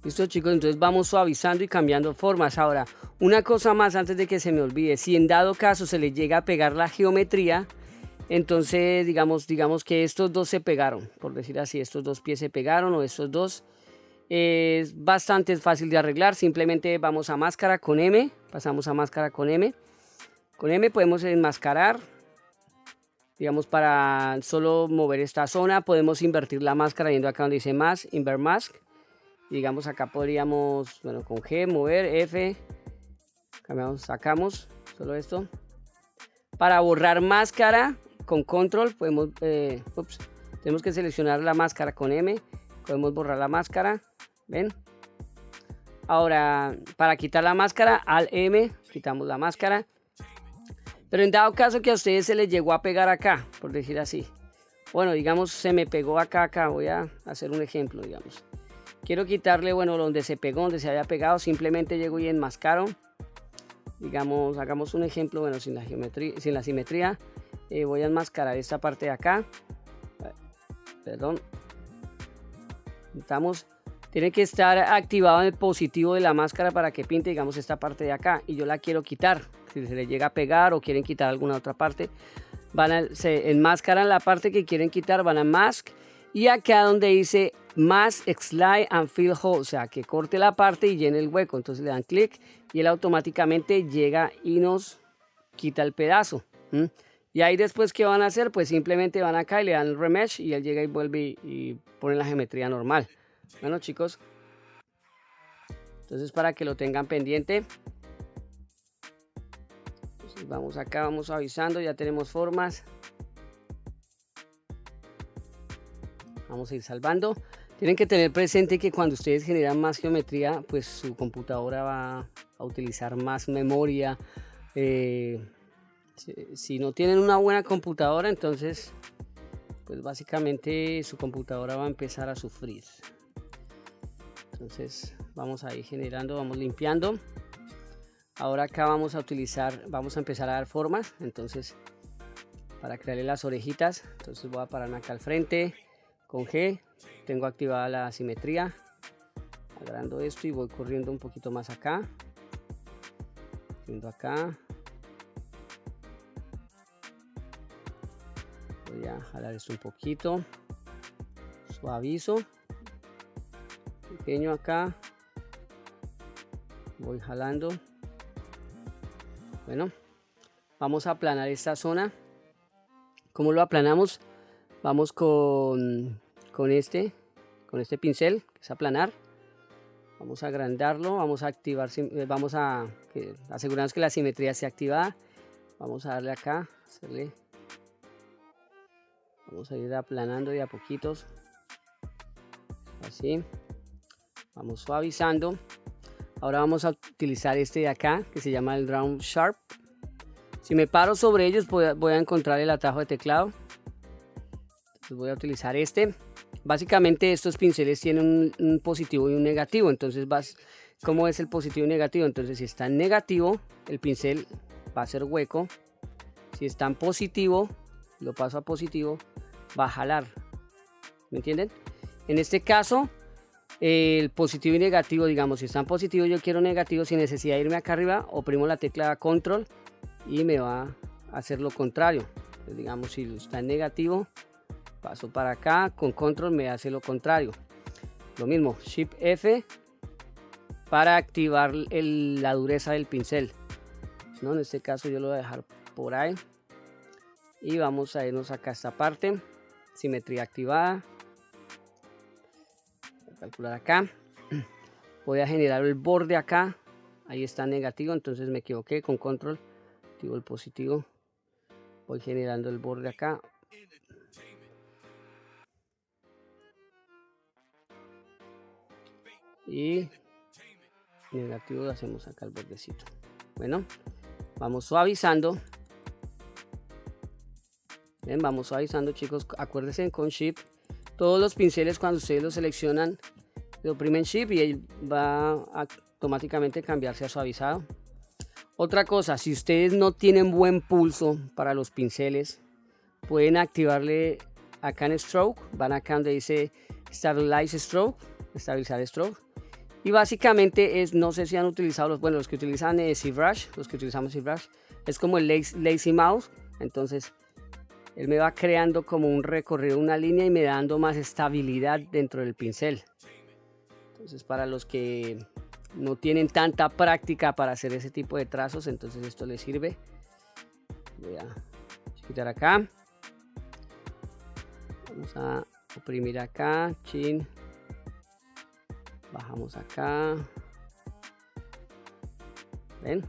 Listo, chicos, entonces vamos suavizando y cambiando formas. Ahora, una cosa más antes de que se me olvide. Si en dado caso se le llega a pegar la geometría, entonces digamos que estos dos se pegaron, por decir así, estos dos pies se pegaron o estos dos, es bastante fácil de arreglar. Simplemente vamos a máscara con M, pasamos a máscara con M podemos enmascarar, digamos, para solo mover esta zona. Podemos invertir la máscara yendo acá donde dice más, invert mask, digamos acá podríamos, bueno, con G mover, F, cambiamos, sacamos solo esto. Para borrar máscara con control podemos, tenemos que seleccionar la máscara con M, podemos borrar la máscara, ven. Ahora para quitar la máscara, al M, quitamos la máscara. Pero en dado caso que a ustedes se les llegó a pegar acá, por decir así, bueno, digamos se me pegó acá, voy a hacer un ejemplo, digamos, quiero quitarle, bueno, donde se pegó, donde se haya pegado, simplemente llego y enmascaro. Digamos, hagamos un ejemplo, bueno, sin la geometría, sin la simetría, voy a enmascarar esta parte de acá, perdón, tiene que estar activado en el positivo de la máscara para que pinte, digamos, esta parte de acá, y yo la quiero quitar. Si se le llega a pegar o quieren quitar alguna otra parte, se enmascaran la parte que quieren quitar, van a mask, y acá donde dice mask, slide and fill hole, o sea, que corte la parte y llene el hueco, entonces le dan clic y él automáticamente llega y nos quita el pedazo. Y ahí después, ¿qué van a hacer? Pues simplemente van acá y le dan el remesh y él llega y vuelve y pone la geometría normal. Bueno, chicos, entonces para que lo tengan pendiente, entonces vamos acá, vamos avisando, ya tenemos formas. Vamos a ir salvando. Tienen que tener presente que cuando ustedes generan más geometría, pues su computadora va a utilizar más memoria. Si no tienen una buena computadora, entonces pues básicamente su computadora va a empezar a sufrir. Entonces vamos a ir generando, vamos limpiando. Ahora acá vamos a empezar a dar formas. Entonces, para crearle las orejitas, entonces voy a pararme acá al frente con G, tengo activada la simetría, agrando esto y voy corriendo un poquito más acá, viendo acá, voy a jalar esto un poquito, suavizo, pequeño acá, voy jalando. Bueno, vamos a aplanar esta zona. ¿Cómo lo aplanamos? Vamos con este pincel, que es aplanar. Vamos a agrandarlo, vamos a activar, vamos a asegurarnos que la simetría esté activada. Vamos a darle acá, vamos a ir aplanando de a poquitos, así. Vamos suavizando. Ahora vamos a utilizar este de acá, que se llama el Round Sharp. Si me paro sobre ellos voy a encontrar el atajo de teclado. Entonces voy a utilizar este. Básicamente estos pinceles tienen un positivo y un negativo. Entonces ¿cómo es el positivo y negativo? Entonces si está en negativo, el pincel va a ser hueco. Si está en positivo, lo paso a positivo, va a jalar. ¿Me entienden? En este caso, el positivo y negativo. Digamos, si están positivos, yo quiero negativo, sin necesidad de irme acá arriba, oprimo la tecla control y me va a hacer lo contrario. Entonces, digamos, si está en negativo, paso para acá, con control me hace lo contrario. Lo mismo, Shift F para activar la dureza del pincel, ¿no? En este caso yo lo voy a dejar por ahí y vamos a irnos acá a esta parte, simetría activada. Voy a calcular acá, voy a generar el borde acá, ahí está negativo, entonces me equivoqué, con control activo el positivo, voy generando el borde acá. Y negativo hacemos acá el bordecito. Bueno, vamos suavizando. Bien, vamos suavizando, chicos. Acuérdense con Shift. Todos los pinceles, cuando ustedes los seleccionan, lo oprimen Shift y él va a automáticamente cambiarse a suavizado. Otra cosa, si ustedes no tienen buen pulso para los pinceles, pueden activarle acá en Stroke. Van acá donde dice Stabilize Stroke, estabilizar Stroke. Y básicamente es, no sé si han utilizado los que utilizan ZBrush, los que utilizamos ZBrush, es como el Lazy Mouse. Entonces él me va creando como un recorrido, una línea, y me dando más estabilidad dentro del pincel. Entonces, para los que no tienen tanta práctica para hacer ese tipo de trazos, entonces esto les sirve. Voy a quitar acá, vamos a oprimir acá, chin, bajamos acá. ¿Ven?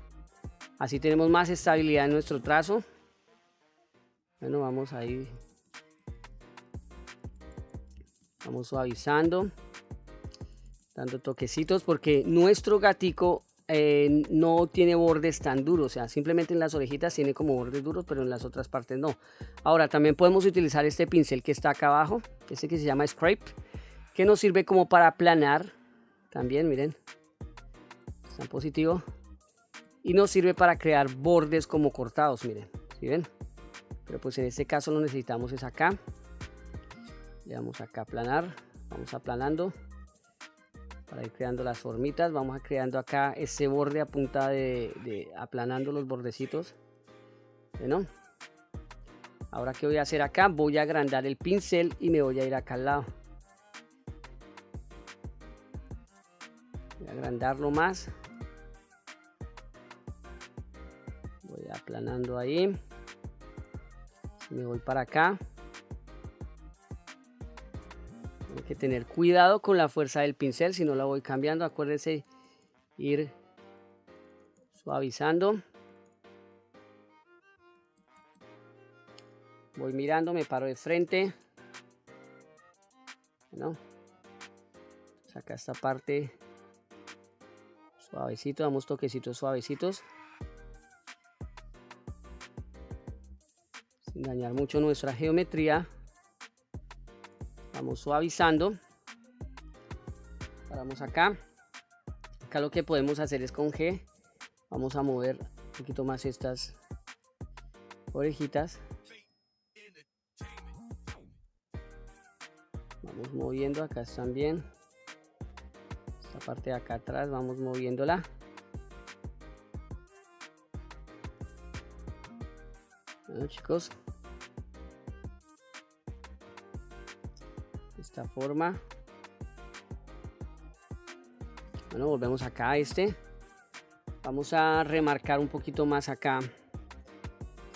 Así tenemos más estabilidad en nuestro trazo. Bueno, vamos ahí, vamos suavizando, dando toquecitos, porque nuestro gatico no tiene bordes tan duros. O sea, simplemente en las orejitas tiene como bordes duros, pero en las otras partes no. Ahora también podemos utilizar este pincel que está acá abajo, este que se llama Scrape, que nos sirve como para aplanar. También, miren, está en positivo. Y nos sirve para crear bordes como cortados, miren, ¿sí ven? Pero pues en este caso lo necesitamos es acá. Le damos acá a aplanar, vamos aplanando para ir creando las formitas. Vamos a creando acá ese borde a punta de aplanando los bordecitos. Bueno, ahora ¿qué voy a hacer acá? Voy a agrandar el pincel y me voy a ir acá al lado. Voy a agrandarlo más. Voy aplanando ahí. Me voy para acá. Hay que tener cuidado con la fuerza del pincel, si no la voy cambiando. Acuérdense ir suavizando. Voy mirando, me paro de frente. Bueno, saca esta parte suavecito, damos toquecitos suavecitos. Sin dañar mucho nuestra geometría. Vamos suavizando. Paramos acá. Acá lo que podemos hacer es con G. Vamos a mover un poquito más estas orejitas. Vamos moviendo, acá están bien. Esta parte de acá atrás vamos moviéndola. Bueno, chicos, de esta forma. Bueno, volvemos acá a este. Vamos a remarcar un poquito más acá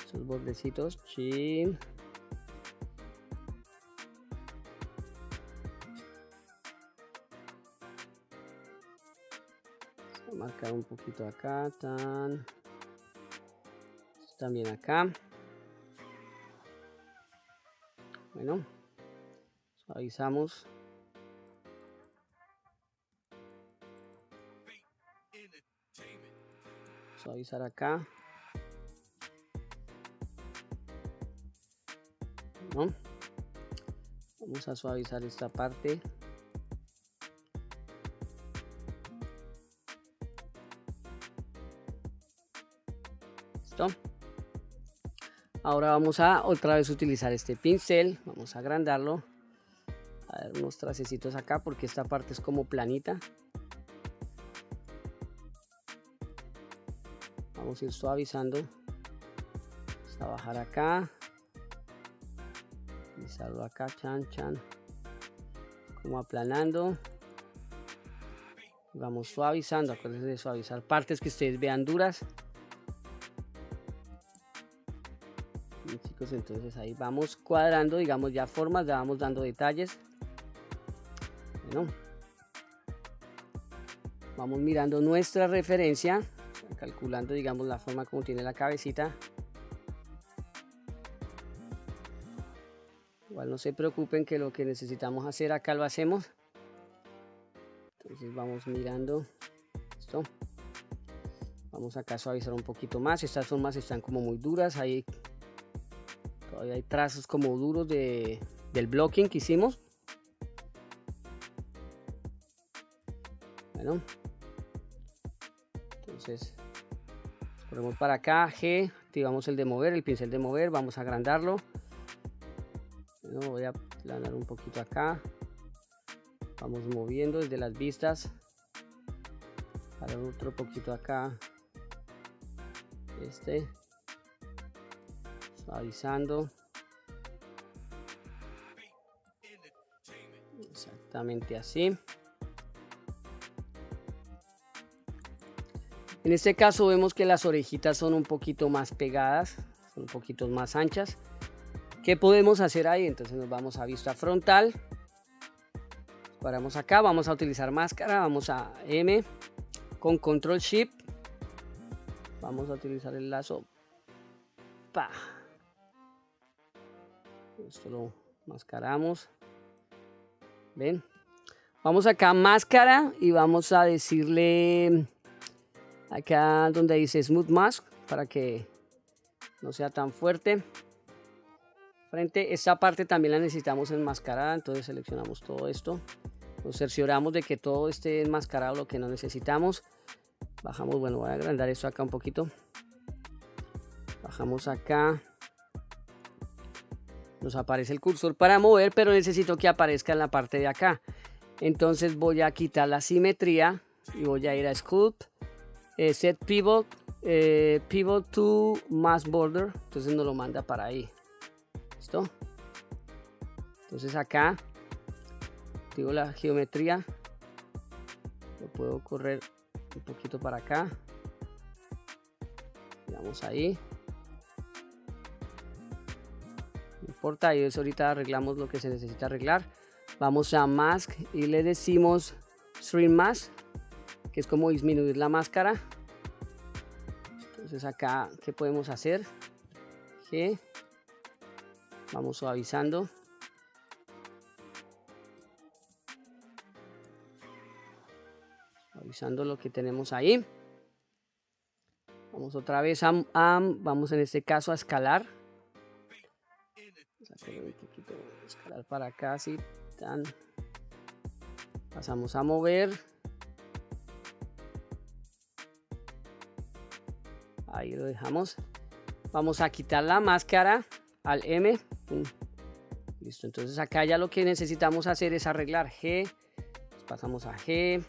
esos bordecitos. Chin. Vamos a marcar un poquito acá. También acá. Bueno, suavizamos. Suavizar acá. ¿No? Vamos a suavizar esta parte. ¿Listo? Ahora vamos a otra vez utilizar este pincel. Vamos a agrandarlo. a dar unos tracecitos acá porque esta parte es como planita. Vamos a ir suavizando hasta bajar acá, pisarlo acá, chan, chan, como aplanando. Vamos suavizando, acuérdense de suavizar partes que ustedes vean duras. Y chicos, entonces ahí vamos cuadrando, digamos ya formas, le vamos dando detalles. Bueno, vamos mirando nuestra referencia, calculando digamos la forma como tiene la cabecita. Igual no se preocupen que lo que necesitamos hacer acá lo hacemos. Entonces vamos mirando esto. Vamos acá a suavizar un poquito más. Estas formas están como muy duras. Ahí todavía hay trazos como duros del blocking que hicimos. Bueno, entonces ponemos para acá G, activamos el de mover, el pincel de mover, vamos a agrandarlo. Bueno, voy a aplanar un poquito acá. Vamos moviendo desde las vistas para otro poquito acá, suavizando exactamente así. En este caso vemos que las orejitas son un poquito más pegadas, son un poquito más anchas. ¿Qué podemos hacer ahí? Entonces nos vamos a vista frontal. Paramos acá, vamos a utilizar máscara, vamos a M con control shift, vamos a utilizar el lazo, ¡pah! Esto lo mascaramos, ven, vamos acá máscara y vamos a decirle acá donde dice smooth mask para que no sea tan fuerte. Frente, esta parte también la necesitamos enmascarada, entonces seleccionamos todo esto, nos cercioramos de que todo esté enmascarado, lo que no necesitamos. Bajamos, bueno, voy a agrandar esto acá un poquito. Bajamos acá. Nos aparece el cursor para mover, pero necesito que aparezca en la parte de acá. Entonces voy a quitar la simetría y voy a ir a Sculpt, Set Pivot, Pivot to Mask Border, entonces nos lo manda para ahí. ¿Listo? Entonces acá activo la geometría, lo puedo correr un poquito para acá, vamos ahí, no importa, y eso ahorita arreglamos lo que se necesita arreglar. Vamos a Mask y le decimos Shrink Mask, que es como disminuir la máscara. Entonces acá, ¿qué podemos hacer? G. Vamos suavizando. Suavizando lo que tenemos ahí. Vamos otra vez vamos en este caso a escalar. Vamos a hacer un poquito, escalar para acá, así. Tan. Pasamos a mover. Ahí lo dejamos. Vamos a quitar la máscara al M. Listo, entonces acá ya lo que necesitamos hacer es arreglar G. Pasamos a G.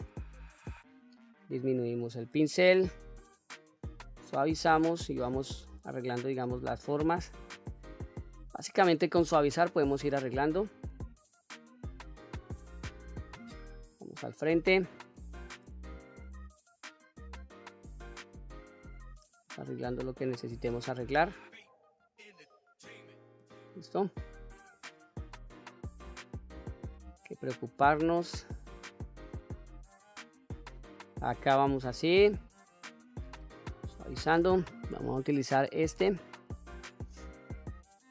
Disminuimos el pincel. Suavizamos y vamos arreglando, digamos, las formas. Básicamente con suavizar podemos ir arreglando. Vamos al frente. Arreglando lo que necesitemos arreglar. ¿Listo? Hay que preocuparnos. Acá vamos así. Suavizando. Vamos a utilizar este.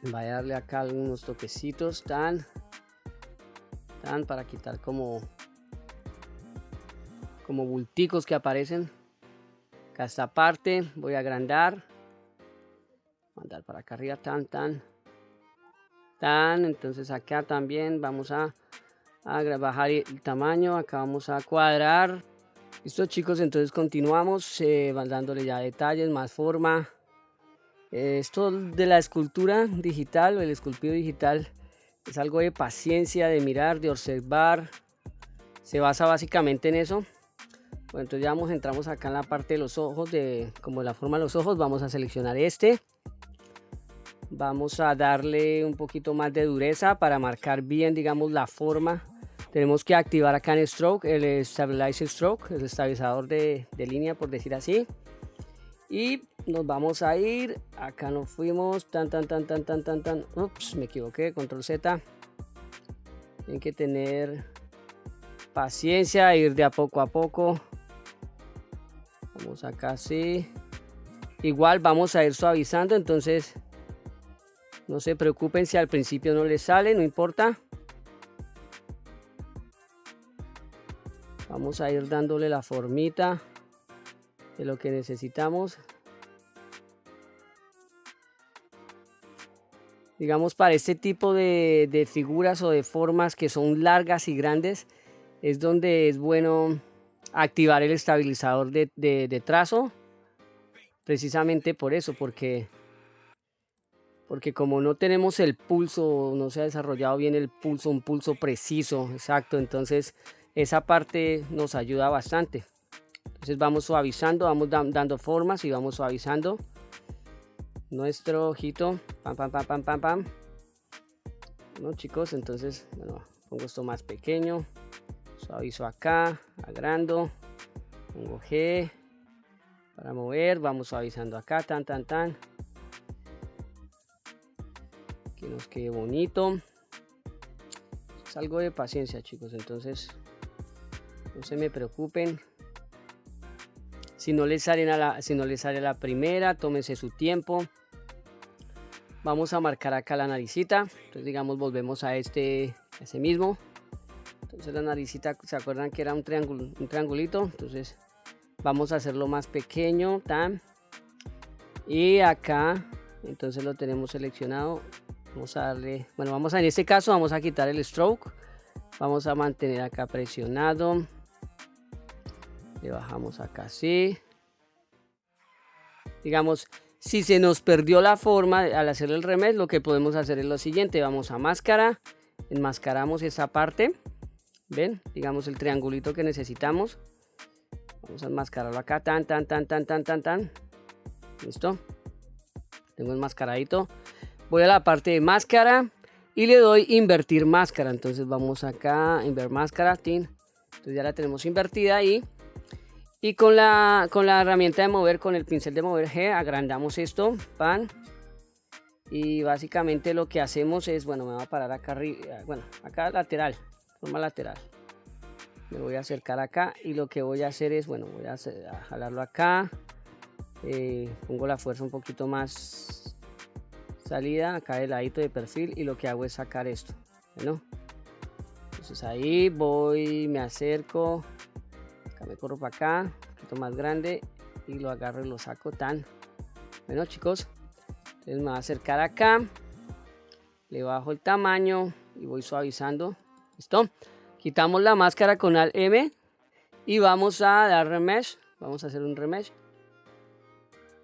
Voy a darle acá algunos toquecitos. Tan para quitar como bulticos que aparecen. Acá esta parte. Voy a agrandar. Mandar para acá arriba. Entonces acá también vamos a bajar el tamaño. Acá vamos a cuadrar. Listo, chicos, entonces continuamos dándole ya detalles, más forma. Esto de la escultura digital o el esculpido digital Es algo de paciencia, de mirar, de observar. Se basa básicamente en eso. Bueno, entonces ya entramos acá en la parte de los ojos, como la forma de los ojos. Vamos a seleccionar este. Vamos a darle un poquito más de dureza para marcar bien, digamos, la forma. Tenemos que activar acá en Stroke, el Stabilizer Stroke, el estabilizador de línea, por decir así. Y nos vamos a ir, acá nos fuimos, ups, me equivoqué, control Z. Tienen que tener paciencia, ir de a poco. Vamos acá así. Igual vamos a ir suavizando, entonces no se preocupen si al principio no les sale, no importa. Vamos a ir dándole la formita de lo que necesitamos. Digamos, para este tipo de figuras o de formas que son largas y grandes, es donde es bueno activar el estabilizador de trazo. Precisamente por eso, porque como no tenemos el pulso, no se ha desarrollado bien el pulso, un pulso preciso, exacto, entonces esa parte nos ayuda bastante. Entonces vamos suavizando, vamos dando formas y vamos suavizando nuestro ojito. Pam. Bueno, chicos, entonces, bueno, pongo esto más pequeño, suavizo acá, agrando, pongo G para mover, vamos suavizando acá, tan. Que nos quede bonito. Es algo de paciencia, chicos, entonces no se me preocupen. Si no les sale a la primera, tómense su tiempo. Vamos a marcar acá la naricita. Entonces, digamos, volvemos a ese mismo. Entonces la naricita, ¿se acuerdan que era un triangulito? Entonces vamos a hacerlo más pequeño, tan. Y acá, entonces lo tenemos seleccionado. Vamos a darle, bueno, en este caso vamos a quitar el stroke. Vamos a mantener acá presionado. Le bajamos acá así. Digamos, si se nos perdió la forma al hacer el remesh, lo que podemos hacer es lo siguiente. Vamos a máscara, enmascaramos esa parte. ¿Ven? Digamos el triangulito que necesitamos. Vamos a enmascararlo acá, tan. ¿Listo? Tengo enmascaradito. Voy a la parte de máscara y le doy invertir máscara. Entonces vamos acá, invertir máscara, tin. Entonces ya la tenemos invertida ahí. Y con la herramienta de mover, con el pincel de mover G, agrandamos esto, pan. Y básicamente lo que hacemos es, bueno, me voy a parar acá arriba, bueno, acá lateral, forma lateral. Me voy a acercar acá y lo que voy a hacer es, bueno, voy a jalarlo acá. Pongo la fuerza un poquito más salida, acá del ladito de perfil, y lo que hago es sacar esto. Bueno, entonces ahí voy, me acerco. Acá me corro para acá, un poquito más grande, y lo agarro y lo saco tan. Bueno, chicos, entonces me voy a acercar acá, le bajo el tamaño y voy suavizando. ¿Listo? Quitamos la máscara con Alt M y vamos a dar remesh. Vamos a hacer un remesh.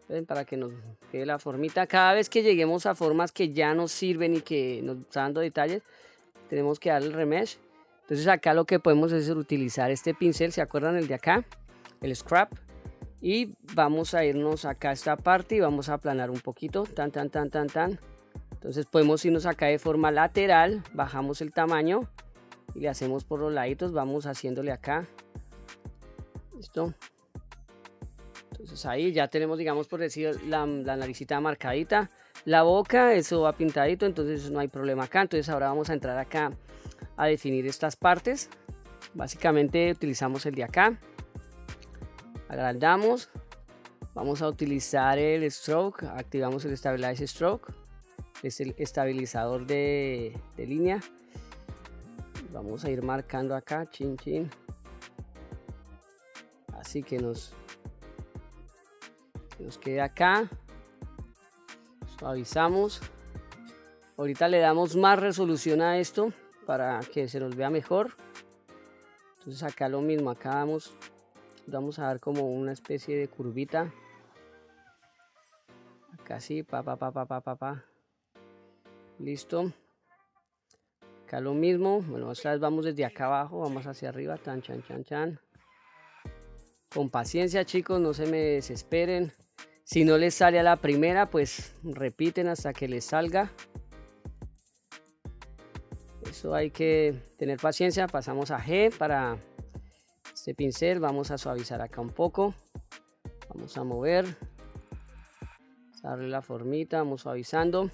¿Ven? Para que nos quede la formita. Cada vez que lleguemos a formas que ya nos sirven y que nos están dando detalles, tenemos que darle el remesh. Entonces acá lo que podemos hacer es utilizar este pincel, ¿se acuerdan el de acá? El scrap. Y vamos a irnos acá a esta parte y vamos a aplanar un poquito, tan. Entonces podemos irnos acá de forma lateral, bajamos el tamaño y le hacemos por los laditos, vamos haciéndole acá. ¿Listo? Entonces ahí ya tenemos, digamos, por decir, la naricita marcadita. La boca, eso va pintadito, entonces no hay problema acá. Entonces ahora vamos a entrar acá a definir estas partes. Básicamente utilizamos el de acá, agrandamos, vamos a utilizar el stroke, activamos el stabilizer stroke, es el estabilizador de línea. Vamos a ir marcando acá, chin, así que nos quede acá, suavizamos. Ahorita le damos más resolución a esto para que se nos vea mejor. Entonces acá lo mismo, acá vamos a dar como una especie de curvita. Acá sí, pa. Listo. Acá lo mismo. Bueno, esta vez vamos desde acá abajo, vamos hacia arriba, tan, chan, chan, chan. Con paciencia, chicos, no se me desesperen. Si no les sale a la primera, pues repiten hasta que les salga. Eso hay que tener paciencia. Pasamos a G para este pincel. Vamos a suavizar acá un poco. Vamos a mover. Darle la formita, vamos suavizando.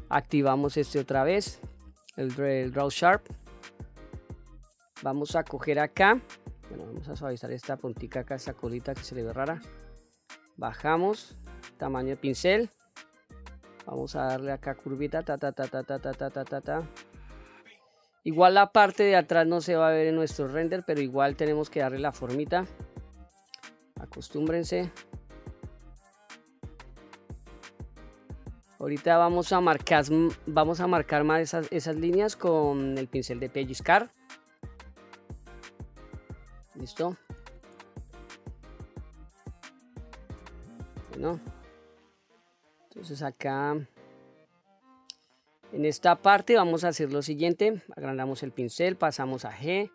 Activamos este otra vez, el Draw Sharp. Vamos a coger acá. Bueno, vamos a suavizar esta puntica acá, esta colita que se le ve rara. Bajamos, tamaño de pincel. Vamos a darle acá curvita, ta, ta, ta, ta, ta, ta, ta, ta, ta, ta. Igual la parte de atrás no se va a ver en nuestro render, pero igual tenemos que darle la formita. Acostúmbrense. Ahorita vamos a marcar más esas líneas con el pincel de pellizcar. ¿Listo? Bueno. Entonces acá en esta parte vamos a hacer lo siguiente. Agrandamos el pincel, pasamos a G.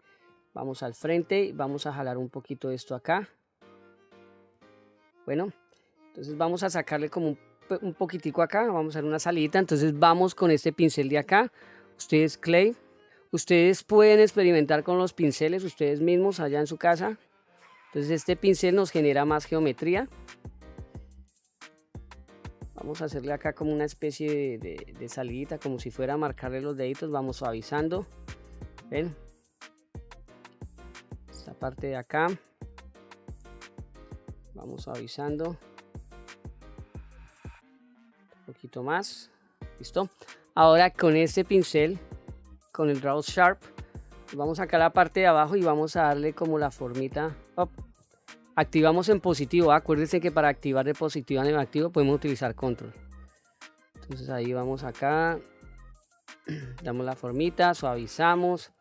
Vamos al frente y vamos a jalar un poquito esto acá. Bueno, entonces vamos a sacarle como un poquitico acá, vamos a hacer una salida. Entonces vamos con este pincel de acá. Ustedes clay, ustedes pueden experimentar con los pinceles ustedes mismos allá en su casa. Entonces este pincel nos genera más geometría. Vamos a hacerle acá como una especie de salidita, como si fuera a marcarle los deditos. Vamos suavizando. ¿Ven? Esta parte de acá. Vamos suavizando. Un poquito más. ¿Listo? Ahora con este pincel, con el Draw Sharp, vamos acá a la parte de abajo y vamos a darle como la formita. Up. Activamos en positivo. Acuérdense que para activar de positivo a negativo podemos utilizar control. Entonces ahí vamos acá. Damos la formita, suavizamos.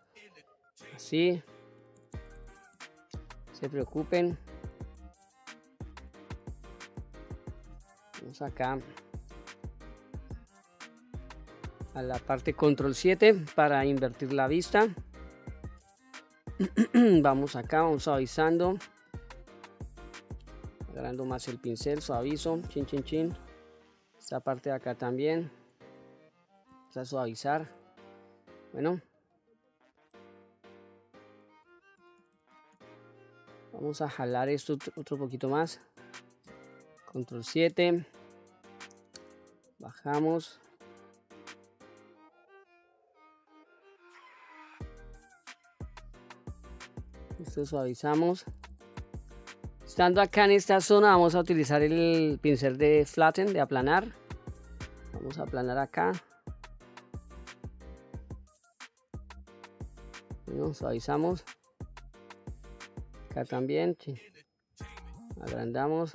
Así. No se preocupen. Vamos acá a la parte control 7 para invertir la vista. Vamos acá, vamos suavizando. Agarrando más el pincel, suavizo, chin, chin, chin. Esta parte de acá también. Vamos a suavizar. Bueno. Vamos a jalar esto otro poquito más. Control 7. Bajamos. Esto suavizamos. Estando acá en esta zona vamos a utilizar el pincel de flatten, de aplanar. Vamos a aplanar acá. Bueno, suavizamos. Acá también. Agrandamos.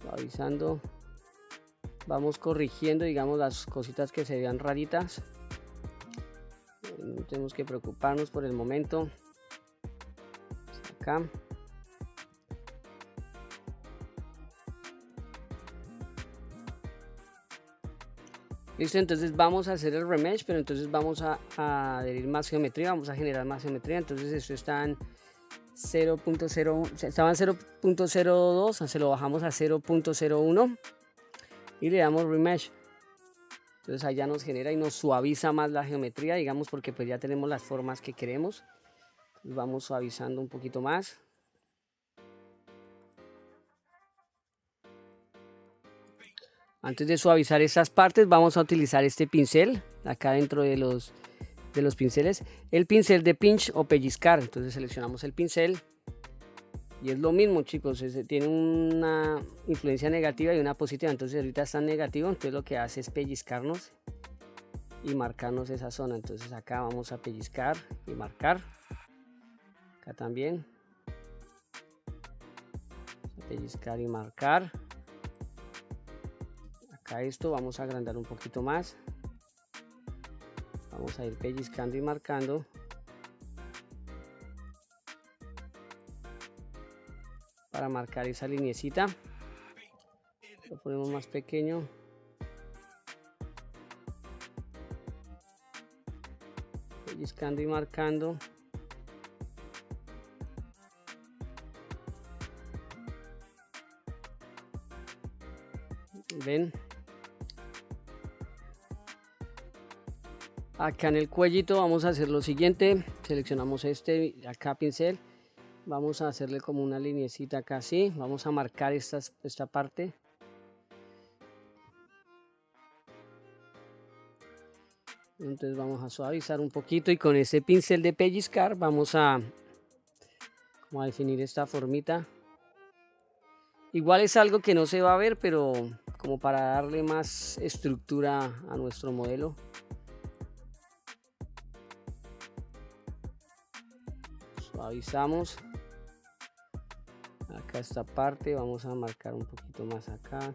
Suavizando. Vamos corrigiendo, digamos, las cositas que se vean raritas. No tenemos que preocuparnos por el momento. Acá. Listo, entonces vamos a hacer el remesh, pero entonces vamos a adherir más geometría, vamos a generar más geometría. Entonces esto está en 0.01, estaba en 0.02, se lo bajamos a 0.01 y le damos remesh. Entonces allá nos genera y nos suaviza más la geometría, digamos, porque pues ya tenemos las formas que queremos. Entonces vamos suavizando un poquito más. Antes de suavizar estas partes vamos a utilizar este pincel, acá dentro de los pinceles, el pincel de pinch o pellizcar. Entonces seleccionamos el pincel y es lo mismo, chicos, tiene una influencia negativa y una positiva. Entonces ahorita está en negativo, entonces lo que hace es pellizcarnos y marcarnos esa zona. Entonces acá vamos a pellizcar y marcar, acá también, pellizcar y marcar. Acá esto vamos a agrandar un poquito más. Vamos a ir pellizcando y marcando. Para marcar esa linecita. Lo ponemos más pequeño. pellizcando y marcando. ¿Ven? Acá en el cuellito vamos a hacer lo siguiente. Seleccionamos este, acá pincel. Vamos a hacerle como una linecita acá así. Vamos a marcar esta parte. Entonces vamos a suavizar un poquito y con ese pincel de pellizcar vamos a definir esta formita. Igual es algo que no se va a ver, pero como para darle más estructura a nuestro modelo. Suavizamos. Acá esta parte vamos a marcar un poquito más acá.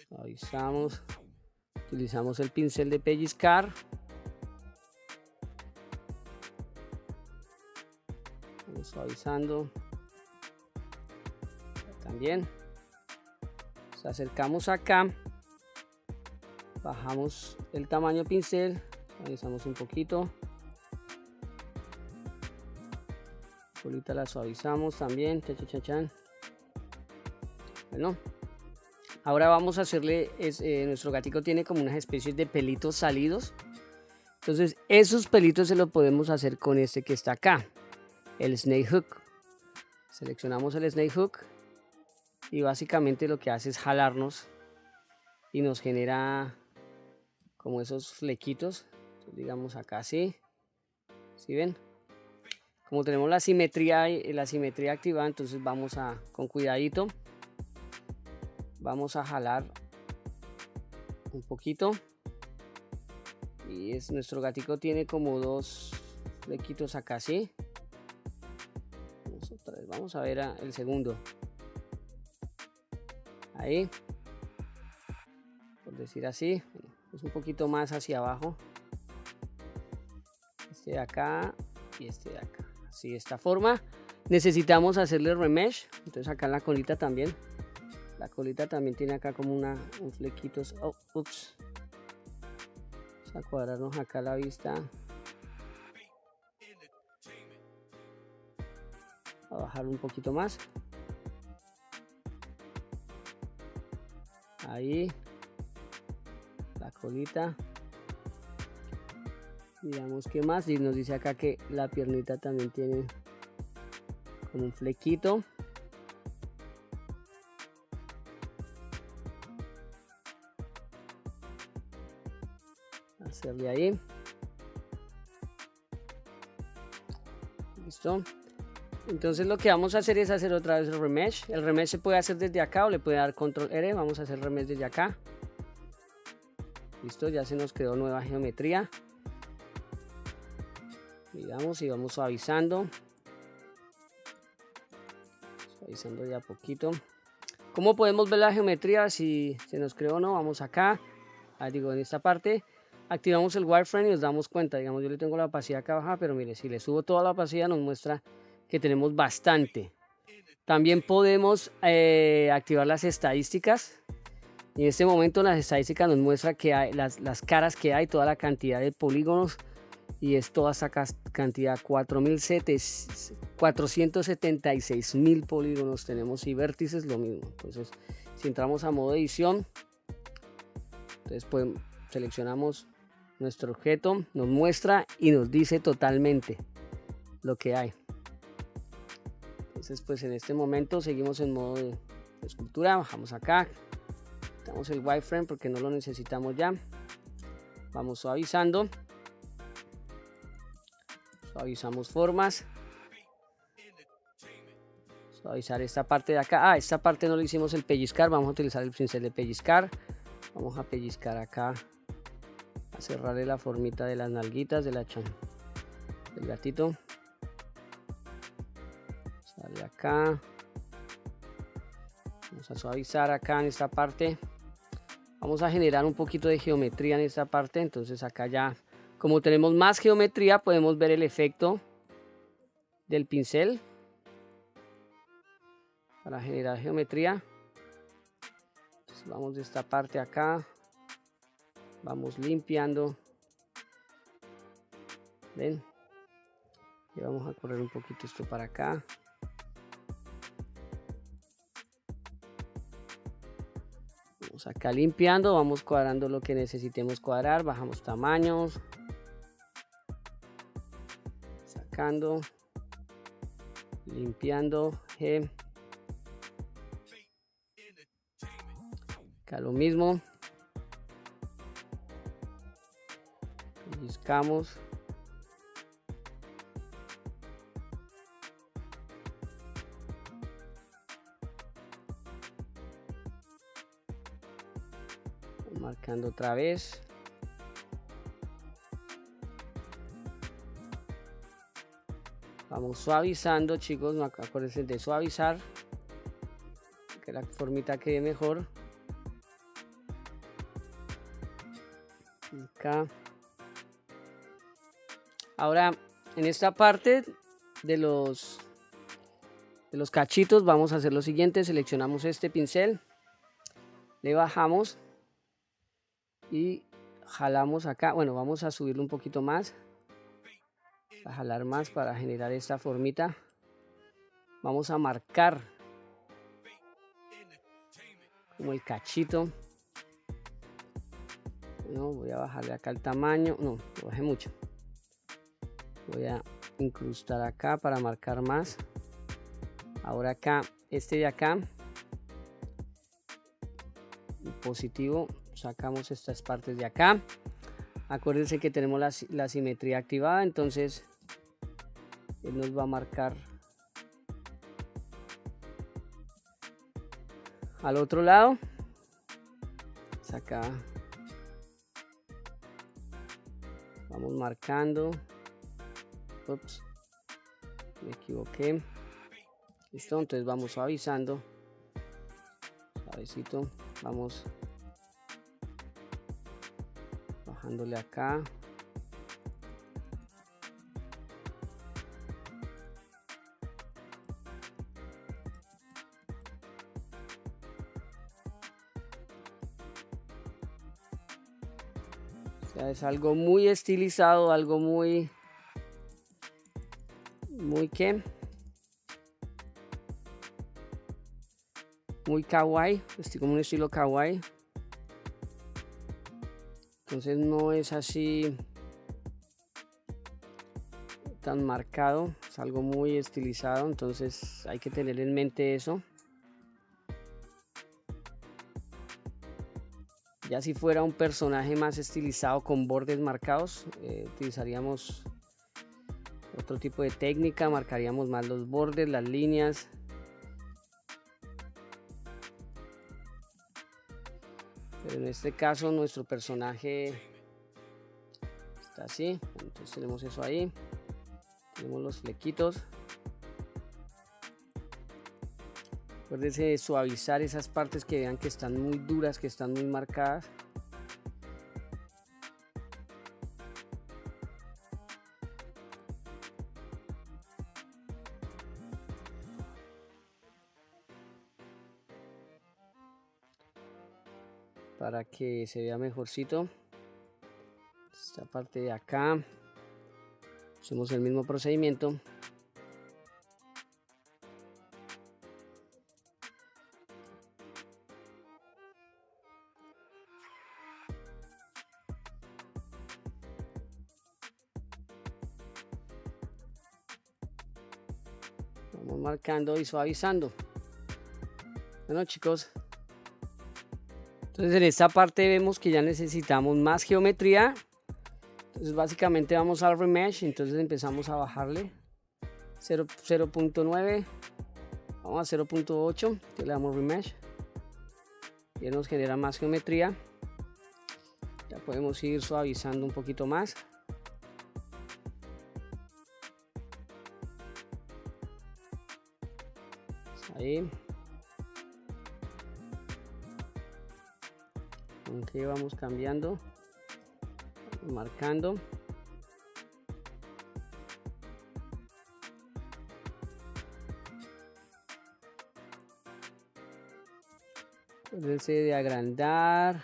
Suavizamos. Utilizamos el pincel de pellizcar. Vamos suavizando. También. Nos acercamos acá. Bajamos el tamaño pincel. Suavizamos un poquito. Ahorita la suavizamos también. Bueno. Ahora vamos a hacerle, nuestro gatico tiene como unas especies de pelitos salidos. Entonces esos pelitos se los podemos hacer con este que está acá, el snake hook. Seleccionamos el snake hook y básicamente lo que hace es jalarnos y nos genera como esos flequitos. Entonces, digamos acá así, ¿sí ven? Como tenemos la simetría activada, entonces vamos con cuidadito. Vamos a jalar un poquito y nuestro gatico tiene como dos flequitos acá así. Vamos a ver el segundo. Ahí, por decir así, es un poquito más hacia abajo. Este de acá y este de acá. Así de esta forma. Necesitamos hacerle remesh. Entonces acá en la colita también. La colita también tiene acá como un flequito. Oh, ups. Vamos a cuadrarnos acá la vista. A bajar un poquito más. Ahí. La colita. Miramos qué más. Y nos dice acá que la piernita también tiene como un flequito. Hacerle ahí. Listo. Entonces lo que vamos a hacer es hacer otra vez el remesh. El remesh se puede hacer desde acá o le puede dar control R. Vamos a hacer remesh desde acá. Listo, ya se nos quedó nueva geometría. Miramos y vamos suavizando. Suavizando de a poquito. ¿Cómo podemos ver la geometría si se nos creó o no? Vamos acá. Digo, en esta parte. Activamos el wireframe y nos damos cuenta. Digamos, yo le tengo la opacidad acá abajo, pero mire, si le subo toda la opacidad nos muestra que tenemos bastante. También podemos activar las estadísticas. Y en este momento las estadísticas nos muestra que hay las caras que hay, toda la cantidad de polígonos. Y es toda esa cantidad, 476.000 polígonos tenemos y vértices lo mismo. Entonces, si entramos a modo edición, entonces seleccionamos nuestro objeto, nos muestra y nos dice totalmente lo que hay. Entonces, pues en este momento seguimos en modo de escultura. Bajamos acá, quitamos el wireframe porque no lo necesitamos ya. Vamos suavizando. Suavizamos formas. Suavizar esta parte de acá. Esta parte no le hicimos el pellizcar. Vamos a utilizar el pincel de pellizcar. Vamos a pellizcar acá. A cerrarle la formita de las nalguitas del gatito. Sale acá. Vamos a suavizar acá en esta parte. Vamos a generar un poquito de geometría en esta parte. Entonces acá ya, como tenemos más geometría, podemos ver el efecto del pincel para generar geometría. Entonces vamos de esta parte acá. vamos limpiando. ¿Ven? Y vamos a correr un poquito esto para acá. Vamos acá limpiando, vamos cuadrando lo que necesitemos cuadrar, bajamos tamaños, sacando, limpiando. Acá lo mismo. Buscamos. Marcando otra vez. Vamos suavizando, chicos, no acuérdense de suavizar, que la formita quede mejor. Acá. Ahora, en esta parte de los cachitos vamos a hacer lo siguiente. Seleccionamos este pincel, le bajamos y jalamos acá. Bueno, vamos a subirlo un poquito más, a jalar más para generar esta formita. Vamos a marcar como el cachito. No, voy a bajarle acá el tamaño. No, lo bajé mucho. Voy a incrustar acá para marcar más. Ahora acá, este de acá, el positivo, sacamos estas partes de acá. Acuérdense que tenemos la simetría activada, entonces él nos va a marcar al otro lado. Acá vamos marcando. Ups, me equivoqué. Listo, entonces vamos suavizando, suavecito, vamos bajándole acá. O sea, es algo muy estilizado, algo muy ¿qué? Muy kawaii, como un estilo kawaii. Entonces no es así tan marcado, es algo muy estilizado, entonces hay que tener en mente eso. Ya si fuera un personaje más estilizado con bordes marcados, utilizaríamos otro tipo de técnica, marcaríamos más los bordes, las líneas. Pero en este caso nuestro personaje está así, entonces tenemos eso ahí, tenemos los flequitos. Acuérdense de suavizar esas partes que vean que están muy duras, que están muy marcadas. Para que se vea mejorcito. Esta parte de acá. Hacemos el mismo procedimiento. Vamos marcando y suavizando. Bueno, chicos, entonces en esta parte vemos que ya necesitamos más geometría. Entonces básicamente vamos al remesh, entonces empezamos a bajarle 0.9, vamos a 0.8, le damos remesh y nos genera más geometría. Ya podemos ir suavizando un poquito más. Ahí. Aunque vamos cambiando, vamos marcando. Acuérdense de agrandar,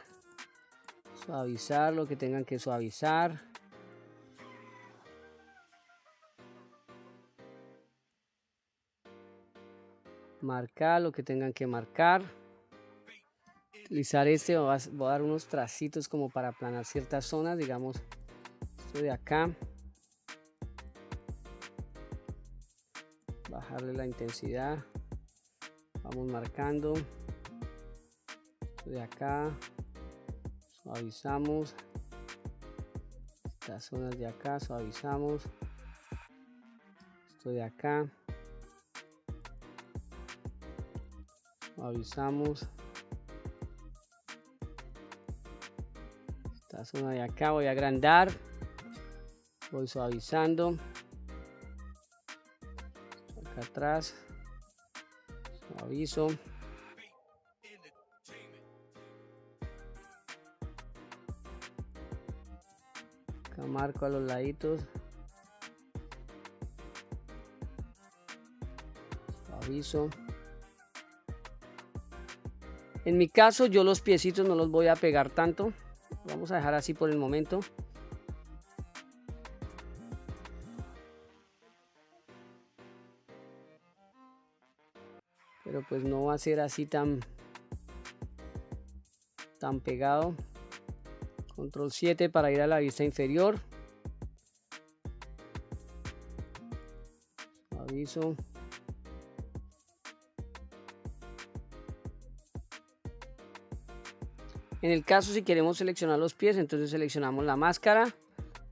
Suavizar lo que tengan que suavizar. Marcar lo que tengan que marcar. Utilizar voy a dar unos tracitos como para aplanar ciertas zonas, digamos, esto de acá. Bajarle la intensidad. Vamos marcando. Esto de acá. Suavizamos. Estas zonas de acá, suavizamos. Esto de acá. Suavizamos. Esta zona de acá voy a agrandar. Voy suavizando. Acá atrás. Suavizo. Acá marco a los laditos. Suavizo. En mi caso yo los piecitos no los voy a pegar tanto. Vamos a dejar así por el momento. Pero pues no va a ser así tan pegado. Control 7 para ir a la vista inferior. Suavizo. En el caso si queremos seleccionar los pies, entonces seleccionamos la máscara,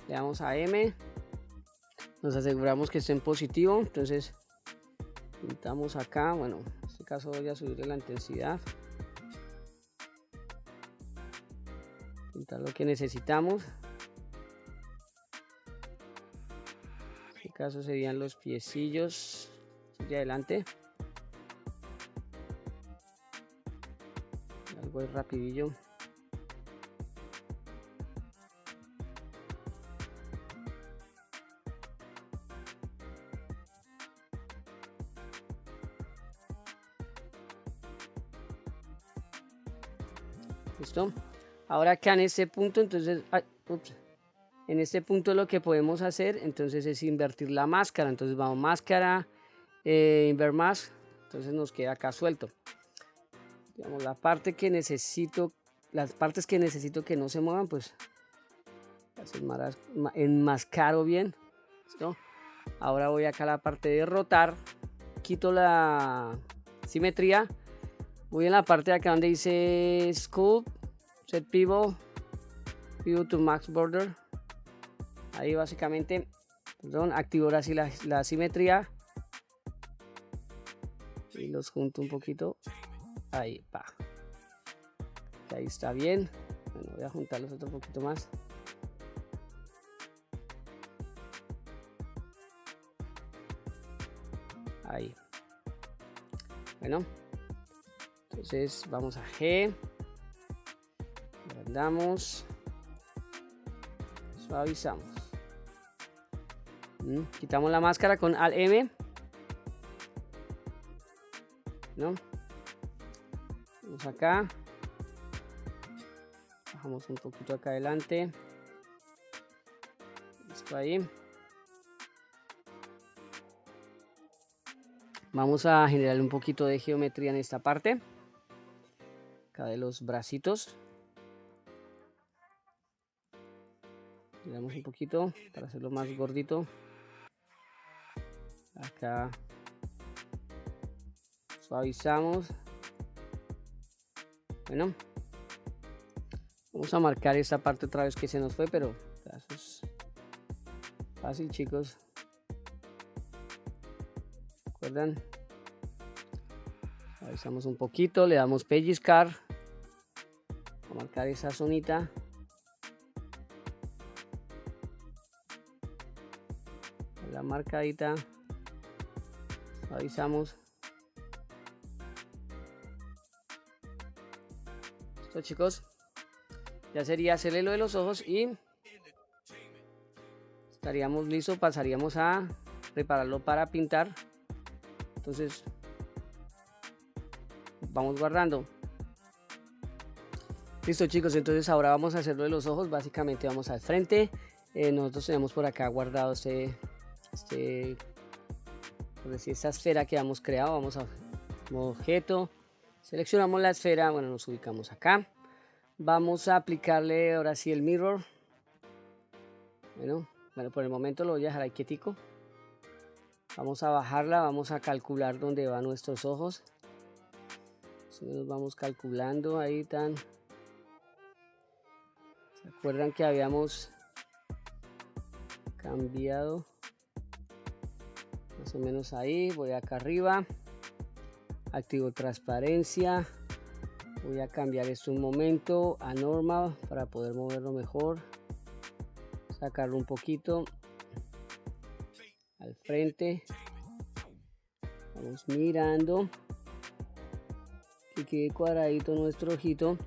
le damos a M, nos aseguramos que esté en positivo, entonces pintamos acá. Bueno, en este caso voy a subirle la intensidad, pintar lo que necesitamos. En este caso serían los piecillos de adelante. Algo es rapidillo. ¿Listo? Ahora acá en este punto, entonces, en este punto lo que podemos hacer, entonces, es invertir la máscara. Entonces vamos máscara, invert mask, entonces nos queda acá suelto. Digamos, la parte que necesito, las partes que necesito que no se muevan, pues enmascaro bien. ¿Listo? Ahora voy acá a la parte de rotar, quito la simetría. Voy en la parte de acá donde dice Sculpt, Set Pivot, Pivot to Max Border. Ahí básicamente, activo ahora sí la simetría. Y los junto un poquito. Ahí, pa. Ahí está bien. Bueno, voy a juntarlos otro poquito más. Ahí. Bueno. Entonces vamos a G, agrandamos, suavizamos. Quitamos la máscara con Alt M. ¿No? Vamos acá. Bajamos un poquito acá adelante. Esto ahí. Vamos a generar un poquito de geometría en esta parte. Acá de los bracitos. Le damos un poquito para hacerlo más gordito. Acá suavizamos. Bueno, vamos a marcar esta parte otra vez que se nos fue, pero eso es fácil, chicos. ¿Recuerdan? Suavizamos un poquito, le damos pellizcar. A marcar esa zonita. La marcadita. Suavizamos. Listo, chicos. Ya sería hacerle lo de los ojos y estaríamos listos. Pasaríamos a prepararlo para pintar. Entonces vamos guardando. Listo chicos, entonces ahora vamos a hacer lo de los ojos. Básicamente vamos al frente. Nosotros tenemos por acá guardado por decir, esta esfera que hemos creado. Vamos a modo objeto, seleccionamos la esfera, bueno, nos ubicamos acá. Vamos a aplicarle ahora sí el mirror. Bueno, por el momento lo voy a dejar ahí quietico. Vamos a bajarla, vamos a calcular dónde van nuestros ojos. Nos vamos calculando ahí tan. ¿Se acuerdan que habíamos cambiado? Más o menos ahí. Voy acá arriba. Activo transparencia. Voy a cambiar esto un momento a normal para poder moverlo mejor. Sacarlo un poquito al frente. Vamos mirando que quede cuadradito nuestro ojito.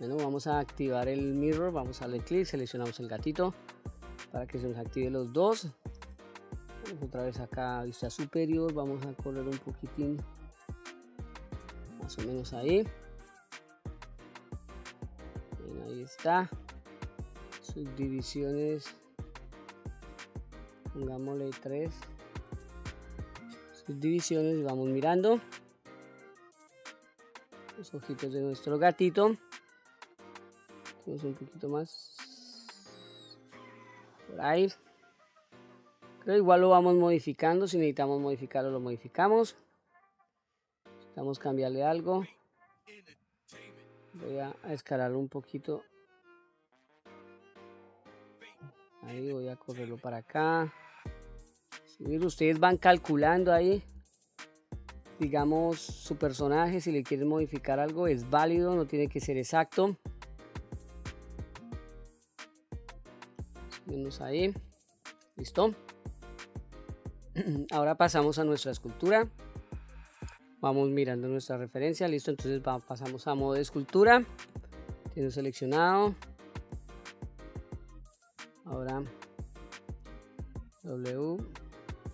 Bueno, vamos a activar el mirror, vamos a darle clic, seleccionamos el gatito para que se nos active los dos. Vamos otra vez acá a vista superior, vamos a correr un poquitín, más o menos ahí. Bien, ahí está. Subdivisiones, pongámosle 3 subdivisiones y vamos mirando los ojitos de nuestro gatito. Tenemos un poquito más por ahí, pero igual lo vamos modificando. Si necesitamos modificarlo, lo modificamos. Necesitamos cambiarle algo. Voy a escalarlo un poquito. Ahí voy a correrlo para acá. Si ustedes van calculando ahí, digamos, su personaje, si le quieren modificar algo, es válido, no tiene que ser exacto. Subimos ahí. Listo. Ahora pasamos a nuestra escultura. Vamos mirando nuestra referencia. Listo, entonces pasamos a modo de escultura. Tengo seleccionado. Ahora W.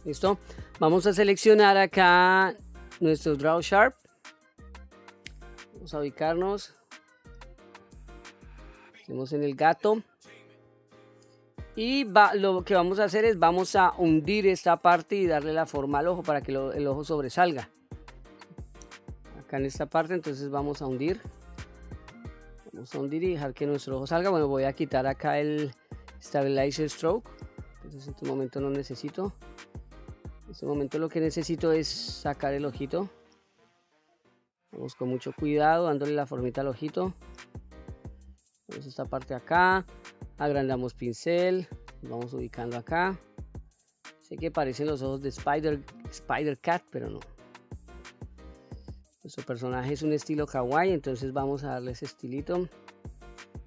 Listo. Vamos a seleccionar acá nuestro Draw Sharp. Vamos a ubicarnos. Hacemos en el gato. Y lo que vamos a hacer es vamos a hundir esta parte y darle la forma al ojo para que el ojo sobresalga. Acá en esta parte, entonces vamos a hundir. Vamos a hundir y dejar que nuestro ojo salga. Bueno, voy a quitar acá el Stabilizer Stroke. Entonces en este momento no necesito. En este momento lo que necesito es sacar el ojito. Vamos con mucho cuidado, dándole la formita al ojito. Vamos a esta parte acá. Agrandamos pincel. Vamos ubicando acá. Sé que parecen los ojos de Spider Cat, pero no. Nuestro personaje es un estilo kawaii, entonces vamos a darle ese estilito.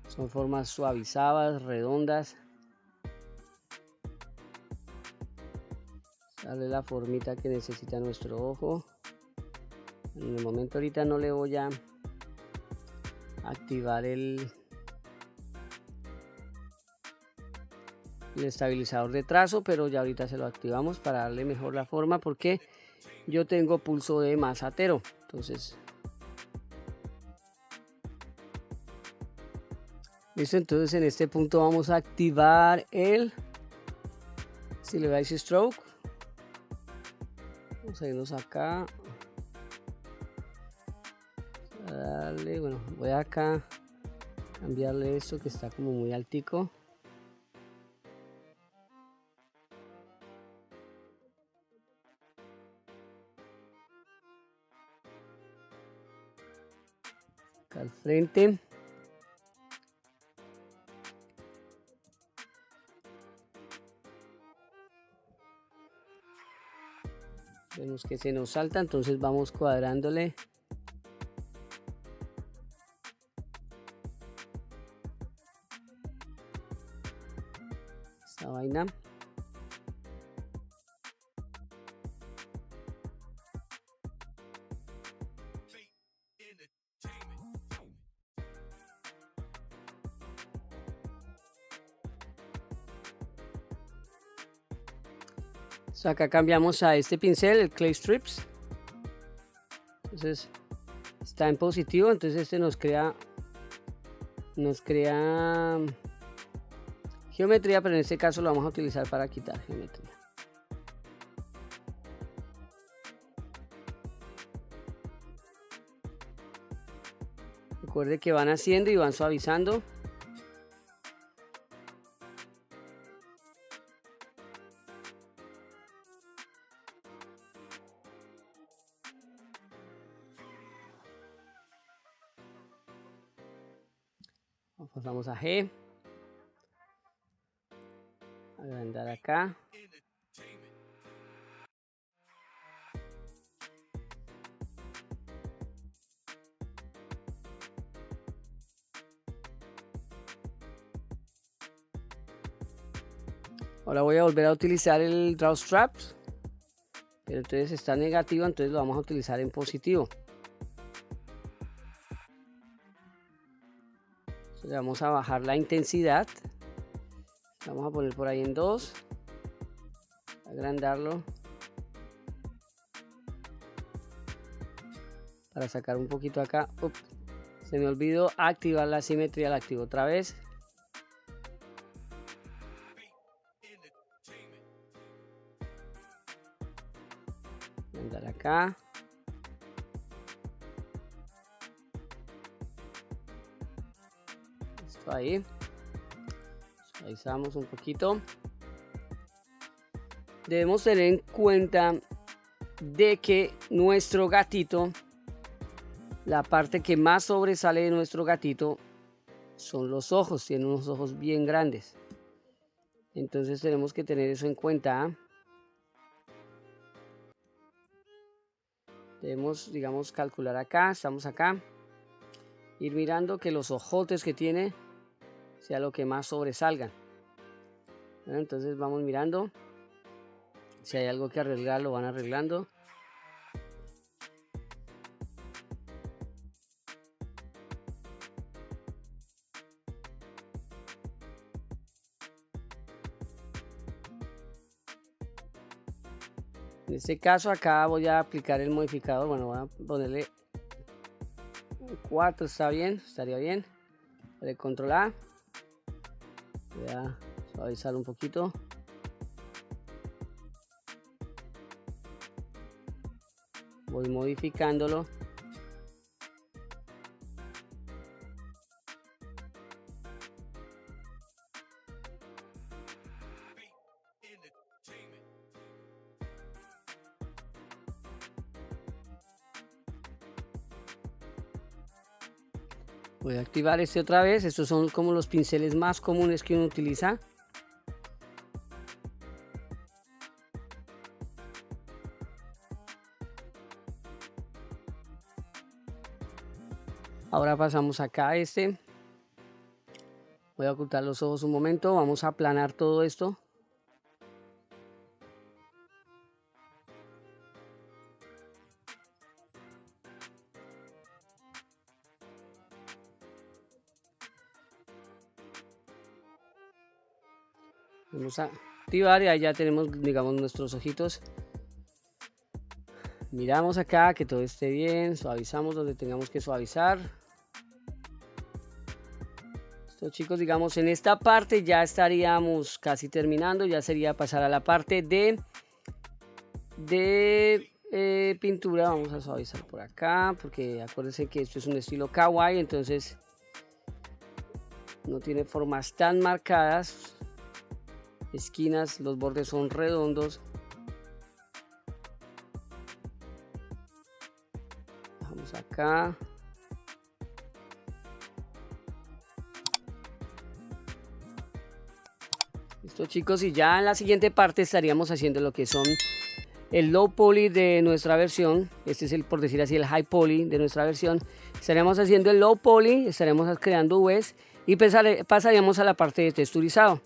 Son formas suavizadas, redondas. Darle la formita que necesita nuestro ojo. En el momento ahorita no le voy a activar el estabilizador de trazo, pero ya ahorita se lo activamos para darle mejor la forma, porque yo tengo pulso de masatero. Entonces, listo. Entonces en este punto vamos a activar el Stabilizer Stroke. Vamos a irnos acá. A darle, bueno, voy acá a cambiarle esto que está como muy altico. Acá al frente. Vemos que se nos salta, entonces vamos cuadrándole. Esta vaina. Acá cambiamos a este pincel, el Clay Strips. Entonces está en positivo, entonces este nos crea geometría, pero en este caso lo vamos a utilizar para quitar geometría. Recuerde que van haciendo y van suavizando. Pasamos a G. Agrandar acá. Ahora voy a volver a utilizar el Draw Straps, pero entonces está negativo, entonces lo vamos a utilizar en positivo. Entonces le vamos a bajar la intensidad, vamos a poner por ahí en 2, agrandarlo para sacar un poquito acá. Ups, se me olvidó activar la simetría, la activo otra vez. Andar acá. Esto ahí. Suavizamos un poquito. Debemos tener en cuenta de que nuestro gatito, la parte que más sobresale de nuestro gatito son los ojos. Tiene unos ojos bien grandes. Entonces tenemos que tener eso en cuenta. Debemos, digamos, calcular acá, estamos acá, ir mirando que los ojotes que tiene sea lo que más sobresalgan. Bueno, entonces vamos mirando, si hay algo que arreglar lo van arreglando. En este caso acá voy a aplicar el modificador, bueno, voy a ponerle 4, está bien, estaría bien. Le control A, voy a suavizar un poquito. Voy modificándolo. Voy a activar este otra vez. Estos son como los pinceles más comunes que uno utiliza. Ahora pasamos acá a este. Voy a ocultar los ojos un momento. Vamos a aplanar todo esto. Vamos a activar y ahí ya tenemos, digamos, nuestros ojitos. Miramos acá que todo esté bien, suavizamos donde tengamos que suavizar. Esto, chicos, digamos, en esta parte ya estaríamos casi terminando. Ya sería pasar a la parte de pintura. Vamos a suavizar por acá porque acuérdense que esto es un estilo kawaii, entonces no tiene formas tan marcadas. Esquinas, los bordes son redondos. Vamos acá. Listo, chicos, y ya en la siguiente parte estaríamos haciendo lo que son el low poly de nuestra versión. Este es el, por decir así, el high poly de nuestra versión. Estaremos haciendo el low poly, estaremos creando UVs y pasaríamos a la parte de texturizado.